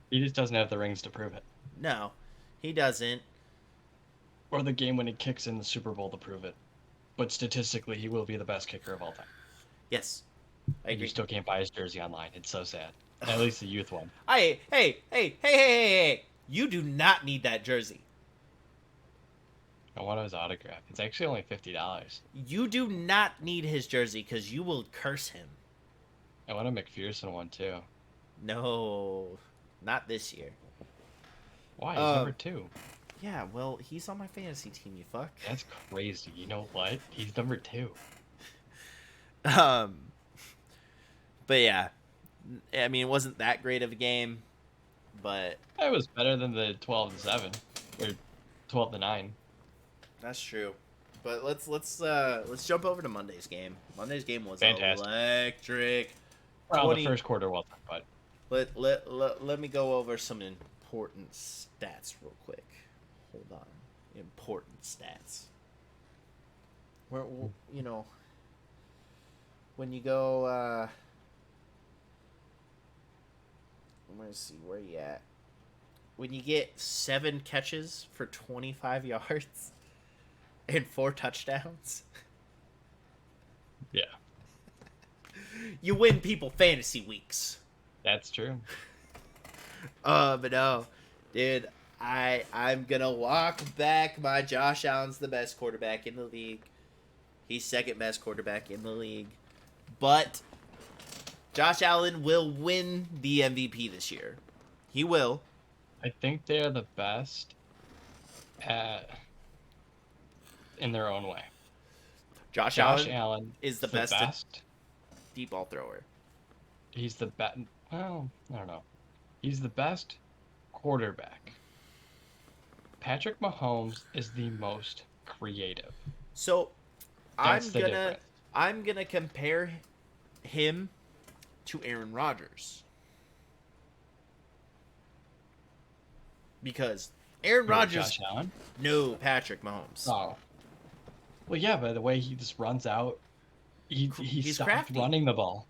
S2: He just doesn't have the rings to prove it.
S1: No, he doesn't.
S2: Or the game when he kicks in the Super Bowl to prove it. But statistically, he will be the best kicker of all time.
S1: Yes, I
S2: And
S1: agree.
S2: you still can't buy his jersey online. It's so sad. At least the youth one.
S1: Hey! You do not need that jersey.
S2: I want his autograph. It's actually only $50.
S1: You do not need his jersey because you will curse him.
S2: I want a McPherson one too.
S1: No, not this year.
S2: Why? He's number 2.
S1: Yeah, well, he's on my fantasy team, you fuck.
S2: That's crazy. You know what? He's number 2.
S1: But yeah, I mean, it wasn't that great of a game, but
S2: It was better than the 12-7 or 12-9.
S1: that's true. But let's jump over to Monday's game. Monday's game was
S2: Fantastic.
S1: electric.
S2: Well,
S1: 20
S2: the first quarter wasn't, but
S1: Let me go over some important stats real quick. Hold on. Important stats. Where, you know, when you go, let me see, where you at? When you get 7 catches for 25 yards and 4 touchdowns,
S2: yeah,
S1: you win people fantasy weeks.
S2: that's true.
S1: But no, dude, I'm gonna walk back my Josh Allen's the best quarterback in the league. He's second best quarterback in the league. But Josh Allen will win the MVP this year. He will.
S2: I think they're the best in their own way.
S1: Josh
S2: Josh
S1: Allen
S2: Allen
S1: is the best deep ball thrower.
S2: He's the best. Well, I don't know. He's the best quarterback. Patrick Mahomes is the most creative.
S1: So
S2: That's the difference.
S1: I'm gonna compare him to Aaron Rodgers. Because Aaron
S2: Who,
S1: Rodgers,
S2: Josh Allen?
S1: no, Patrick Mahomes.
S2: Oh, Well, yeah, by the way he just runs out, he
S1: He's
S2: stopped
S1: crafty.
S2: running the ball.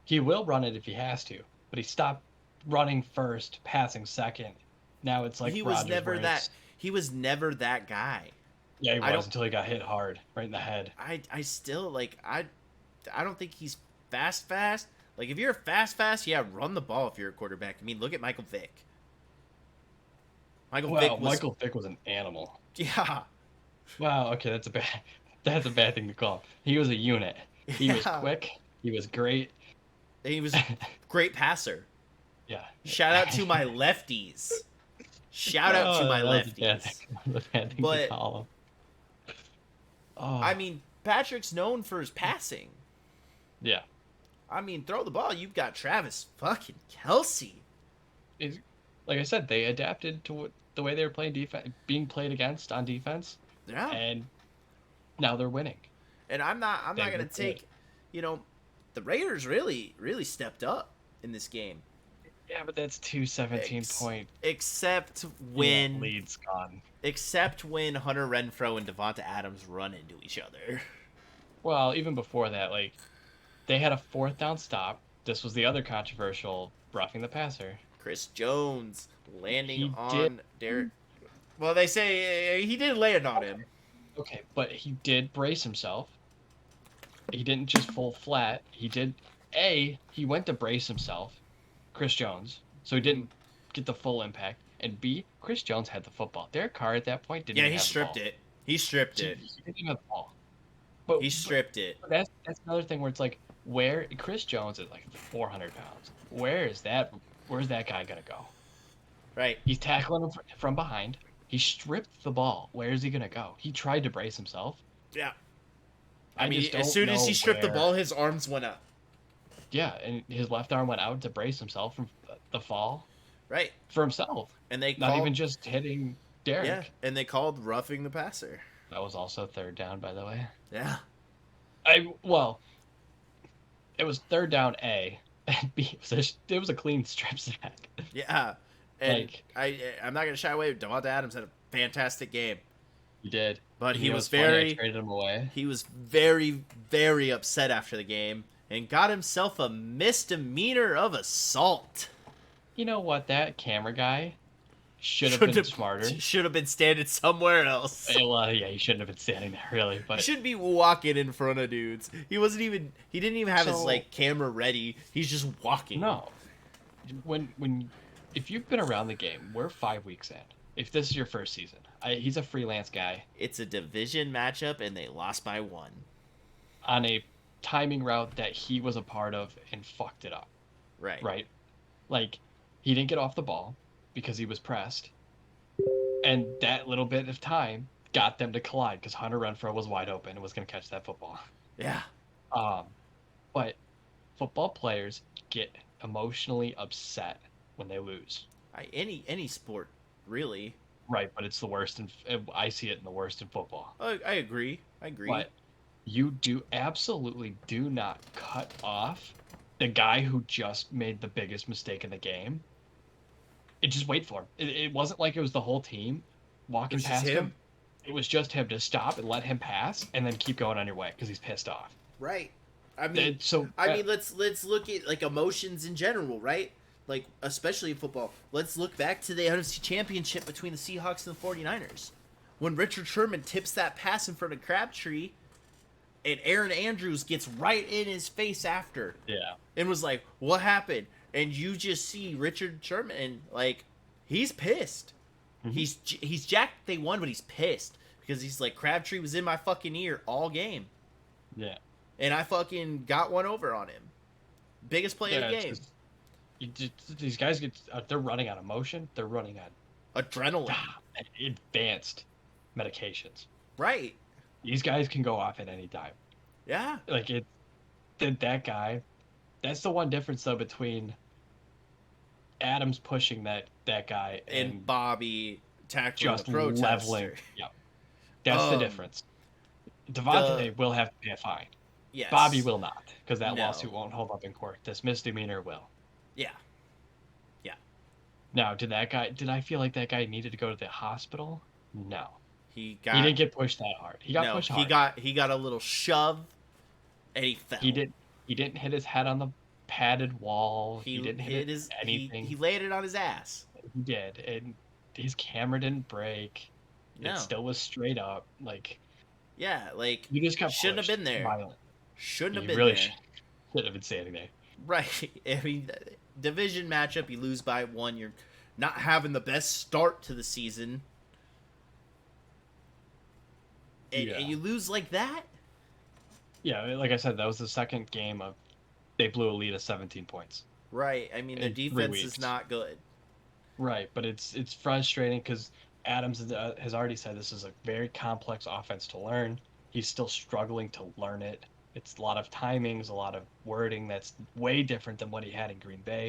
S2: He will run it if he has to, but he stopped running first, passing second. Now it's like
S1: He was
S2: Rodgers,
S1: never
S2: where
S1: that.
S2: it's
S1: He was never that guy.
S2: yeah, he
S1: I
S2: was
S1: don't.
S2: until he got hit hard right in the head.
S1: I still like. I don't think he's fast. Fast. Like if you're fast, yeah, run the ball if you're a quarterback. I mean, look at Michael Vick. Michael
S2: Wow,
S1: Vick was.
S2: Michael Vick was an animal.
S1: Yeah.
S2: Wow, okay, that's a bad thing to call. He was a unit. He was
S1: Yeah.
S2: quick. He was great.
S1: He was great passer.
S2: Yeah.
S1: Shout out to my lefties. Shout out to
S2: Oh,
S1: my
S2: that was a bad
S1: lefties.
S2: thing, a bad thing to
S1: But
S2: call him.
S1: I
S2: Oh,
S1: mean, Patrick's known for his passing.
S2: yeah.
S1: I mean, throw the ball. You've got Travis fucking Kelsey.
S2: It's, like I said, they adapted to the way they were playing defense, being played against on defense,
S1: Yeah.
S2: and now they're winning.
S1: And I'm
S2: They
S1: not gonna
S2: look good.
S1: take, the Raiders really stepped up in this game.
S2: Yeah, but that's two 17
S1: Ex-
S2: point
S1: except when
S2: leads gone.
S1: except when Hunter Renfro and Devonta Adams run into each other.
S2: Well, even before that, like they had a fourth down stop. This was the other controversial roughing the passer.
S1: Chris Jones landing
S2: He did
S1: on Derek. Well, they say he did land on him.
S2: okay, but he did brace himself. He didn't just fall flat. He went to brace himself, Chris Jones, so he didn't get the full impact. And B, Chris Jones had the football. Derek Carr at that point didn't
S1: Yeah,
S2: even
S1: he
S2: have
S1: stripped
S2: the ball.
S1: it. He stripped
S2: He
S1: it.
S2: didn't even have the ball. But
S1: He stripped it.
S2: that's another thing where it's like, where Chris Jones is like 400 pounds. Where's that guy gonna go?
S1: Right.
S2: He's tackling him from behind. He stripped the ball. Where is he gonna go? He tried to brace himself.
S1: Yeah.
S2: I
S1: I mean,
S2: just
S1: as
S2: don't
S1: soon as
S2: know
S1: he stripped the
S2: where-
S1: ball, his arms went up.
S2: Yeah, and his left arm went out to brace himself from the fall
S1: Right.
S2: for himself.
S1: And they
S2: Not
S1: called,
S2: even just hitting Derek.
S1: yeah, and they called roughing the passer.
S2: That was also third down, by the way.
S1: Yeah.
S2: Well, it was third down A, and B it was a clean strip sack.
S1: Yeah. And
S2: Like
S1: I'm not gonna shy away. Devonta Adams had a fantastic game,
S2: he did,
S1: but
S2: And
S1: he
S2: you know
S1: was
S2: what's funny? I
S1: very
S2: traded him away.
S1: he was very very upset after the game and got himself a misdemeanor of assault.
S2: You know what? That camera guy should have been smarter.
S1: Should have been standing somewhere else.
S2: Well, yeah, he shouldn't have been standing there, really.
S1: He
S2: But
S1: shouldn't be walking in front of dudes. He didn't even have his
S2: So-
S1: like camera ready. He's just walking.
S2: no, if you've been around the game, we're 5 weeks in. If this is your first season, he's a freelance guy
S1: It's a division matchup and they lost by 1.
S2: on a timing route that he was a part of and fucked it up.
S1: Right.
S2: Right? Like, he didn't get off the ball because he was pressed. And that little bit of time got them to collide because Hunter Renfro was wide open and was going to catch that football.
S1: Yeah.
S2: But football players get emotionally upset when they lose.
S1: Any sport, really.
S2: Right, but it's the worst, I see it in the worst in football.
S1: I agree.
S2: But you absolutely do not cut off the guy who just made the biggest mistake in the game. Just wait for him. It wasn't like it was the whole team walking
S1: It was just
S2: past
S1: him?
S2: him. It was just him to stop and let him pass and then keep going on your way because he's pissed off.
S1: Right. I mean,
S2: So
S1: let's look at like emotions in general, right? Like especially in football. Let's look back to the NFC Championship between the Seahawks and the 49ers. When Richard Sherman tips that pass in front of Crabtree and Aaron Andrews gets right in his face after
S2: yeah.
S1: and was like, "What happened?" And you just see Richard Sherman and like he's pissed.
S2: Mhm.
S1: He's jacked they won, but he's pissed because he's like Crabtree was in my fucking ear all game.
S2: Yeah.
S1: And I fucking got one over on him. Biggest play of the game.
S2: These guys they're running on emotion. They're running on
S1: Adrenaline.
S2: advanced medications.
S1: Right.
S2: These guys can go off at any time.
S1: Yeah.
S2: Like that guy. That's the one difference though between Adams pushing that guy
S1: And Bobby tackling
S2: just
S1: the protester.
S2: leveling. Yeah, that's the
S1: Um,
S2: difference. Devontae will have to pay a fine.
S1: Yes.
S2: Bobby will not, because that
S1: No.
S2: lawsuit won't hold up in court. This misdemeanor will.
S1: Yeah.
S2: Now, did I feel like that guy needed to go to the hospital? No.
S1: He
S2: He
S1: got
S2: didn't get pushed that hard. He got
S1: no.
S2: pushed
S1: He
S2: hard.
S1: got a little shove, and he fell.
S2: He didn't hit his head on the padded wall. He
S1: He
S2: didn't hit
S1: hit
S2: it
S1: his he
S2: anything.
S1: laid it on his ass.
S2: He did, and his camera didn't break. It
S1: No.
S2: still was straight up. Like
S1: Yeah, like
S2: you just got
S1: shouldn't have
S2: pushed
S1: been there.
S2: violently.
S1: Shouldn't have
S2: You
S1: been
S2: really
S1: there.
S2: should have been standing there.
S1: Right. I mean, division matchup, you lose by 1. You're not having the best start to the season. And you lose like that?
S2: Yeah, like I said, that was the second game of they blew a lead of 17 points.
S1: Right. I mean, their
S2: In 3
S1: defense is
S2: weeks.
S1: not good.
S2: Right, but it's frustrating because Adams has already said this is a very complex offense to learn. He's still struggling to learn it. It's a lot of timings, a lot of wording that's way different than what he had in Green Bay,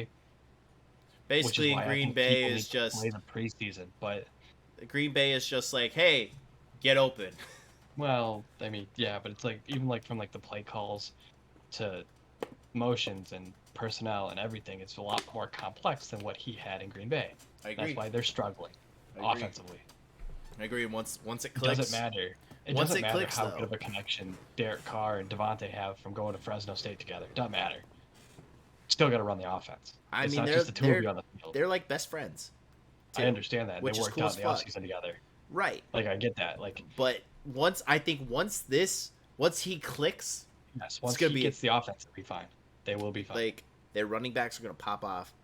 S2: which is
S1: Basically, in
S2: why I
S1: Green
S2: think
S1: Bay
S2: people
S1: is
S2: need to play
S1: just
S2: the preseason. But
S1: Green Bay is just like, hey, get open.
S2: well, I mean, yeah, but it's like even like from like the play calls to motions and personnel and everything, it's a lot more complex than what he had in Green Bay.
S1: I agree.
S2: That's why they're struggling
S1: I agree.
S2: offensively.
S1: I agree. Once it
S2: It
S1: clicks,
S2: doesn't matter. It
S1: Once
S2: doesn't
S1: it
S2: matter
S1: clicks,
S2: how
S1: though.
S2: good of a connection Derek Carr and Devontae have from going to Fresno State together. It doesn't matter. Still got to run the offense.
S1: I
S2: It's
S1: mean,
S2: not
S1: they're
S2: just the two of you on the field.
S1: they're like best friends.
S2: I
S1: too,
S2: understand that. They
S1: which is
S2: worked
S1: cool
S2: out
S1: as
S2: in the
S1: fuck.
S2: offseason together.
S1: Right.
S2: Like, I get that. Like,
S1: But once he clicks,
S2: yes, once
S1: gonna
S2: he
S1: be-
S2: gets the offense, it'll be fine. They will be fine.
S1: like their running backs are gonna pop off.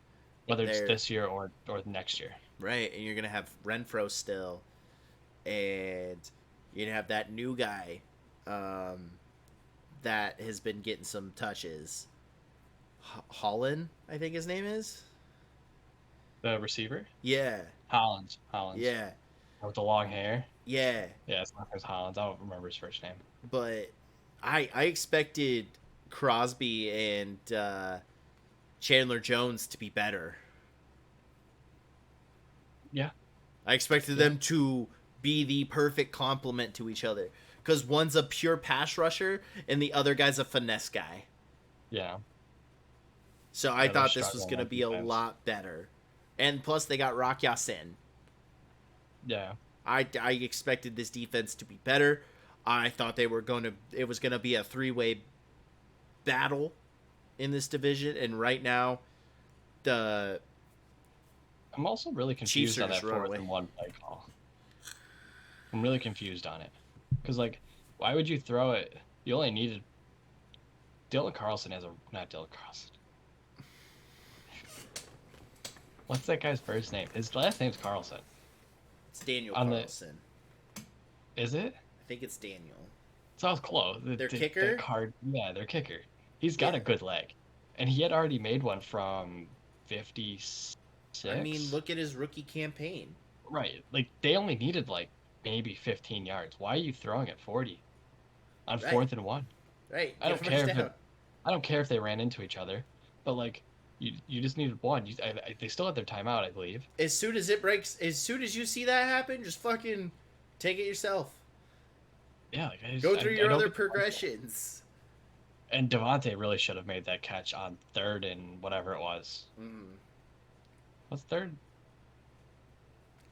S2: Whether it's
S1: they're-
S2: this year or next year.
S1: Right, and you're gonna have Renfro still, and you're gonna have that new guy, that has been getting some touches. Holland, I think his name is.
S2: The receiver?
S1: Yeah,
S2: Hollins.
S1: yeah,
S2: With the long hair.
S1: yeah.
S2: Yeah, it's not his Hollins. I don't remember his first name.
S1: But I expected Crosby and Chandler Jones to be better.
S2: Yeah.
S1: I expected them to be the perfect complement to each other. Because one's a pure pass rusher and the other guy's a finesse guy.
S2: Yeah.
S1: So I
S2: Yeah,
S1: thought
S2: they're
S1: this was
S2: struggling
S1: going to
S2: on
S1: be a
S2: defense.
S1: lot better. And plus they got Rock Ya-Sin.
S2: Yeah.
S1: I expected this defense to be better. I thought it was going to be a 3-way battle in this division. And right now,
S2: I'm also really confused
S1: Chiefs are
S2: on that
S1: just running
S2: 4th
S1: away.
S2: and 1 play call. I'm really confused on it. Because, like, why would you throw it? You only needed... Dylan Carlson has a... Not Dylan Carlson. What's that guy's first name? His last name's Carlson.
S1: It's Daniel
S2: On the-
S1: Carlson.
S2: Is it?
S1: I think it's Daniel.
S2: Sounds close.
S1: Their kicker?
S2: Their kicker. He's got
S1: Yeah.
S2: a good leg. And he had already made one from 56.
S1: I mean, look at his rookie campaign.
S2: Right. Like, they only needed, like, maybe 15 yards. Why are you throwing at 40? On
S1: Right.
S2: 4th and 1?
S1: Right.
S2: I don't
S1: Get
S2: care
S1: first
S2: if
S1: down.
S2: I don't care if they ran into each other. But, like, you just needed one. They still had their timeout, I believe.
S1: As soon as it breaks, as soon as you see that happen, just fucking take it yourself.
S2: Yeah, like,
S1: Go through your
S2: don't
S1: other
S2: get-
S1: progressions.
S2: And Devontae really should have made that catch on 3rd and whatever it was. What's 3rd?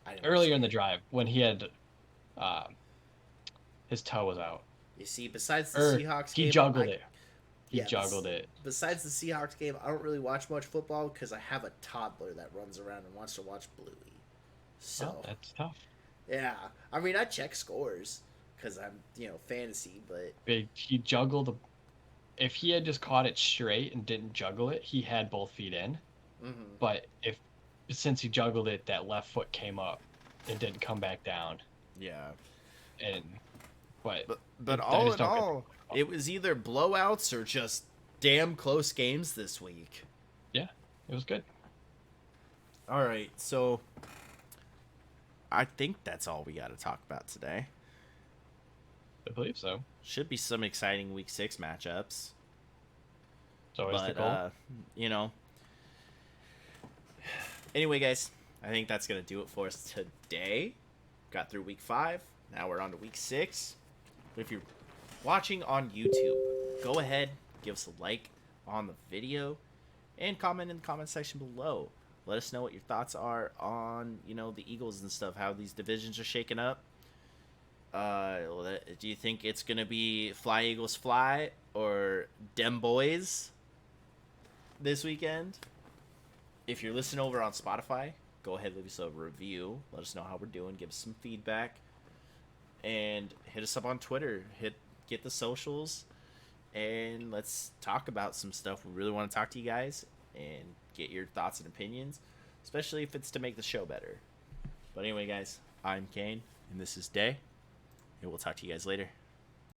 S1: I didn't
S2: Earlier
S1: see
S2: in the
S1: it.
S2: drive when he had his toe was out.
S1: You see, besides the
S2: Or
S1: Seahawks
S2: he
S1: game,
S2: juggled
S1: I-
S2: it. He
S1: Yeah,
S2: juggled it.
S1: Besides the Seahawks game, I don't really watch much football because I have a toddler that runs around and wants to watch Bluey. So
S2: Oh, that's tough.
S1: yeah, I mean I check scores because I'm fantasy, but
S2: He juggled. If he had just caught it straight and didn't juggle it, he had both feet in. But since he juggled it, that left foot came up and didn't come back down.
S1: yeah.
S2: But
S1: But
S2: I
S1: all
S2: just
S1: in
S2: don't get
S1: all, it was either blowouts or just damn close games this week.
S2: it was good.
S1: All right, so I think that's all we got to talk about today.
S2: I believe so.
S1: Should be some exciting week 6 matchups.
S2: It's always the
S1: But
S2: goal.
S1: Anyway, guys, I think that's gonna do it for us today. Got through week 5. Now we're on to week 6. If you're watching on YouTube, go ahead, give us a like on the video, and comment in the comment section below. Let us know what your thoughts are on the Eagles and stuff, how these divisions are shaking up. Do you think it's gonna be Fly Eagles Fly or Dem Boys this weekend? If you're listening over on Spotify, go ahead, leave us a review. Let us know how we're doing. Give us some feedback, and hit us up on Twitter. Get the socials, and let's talk about some stuff. We really want to talk to you guys and get your thoughts and opinions, especially if it's to make the show better. But anyway, guys, I'm Kane, and this is Day, and we'll talk to you guys later.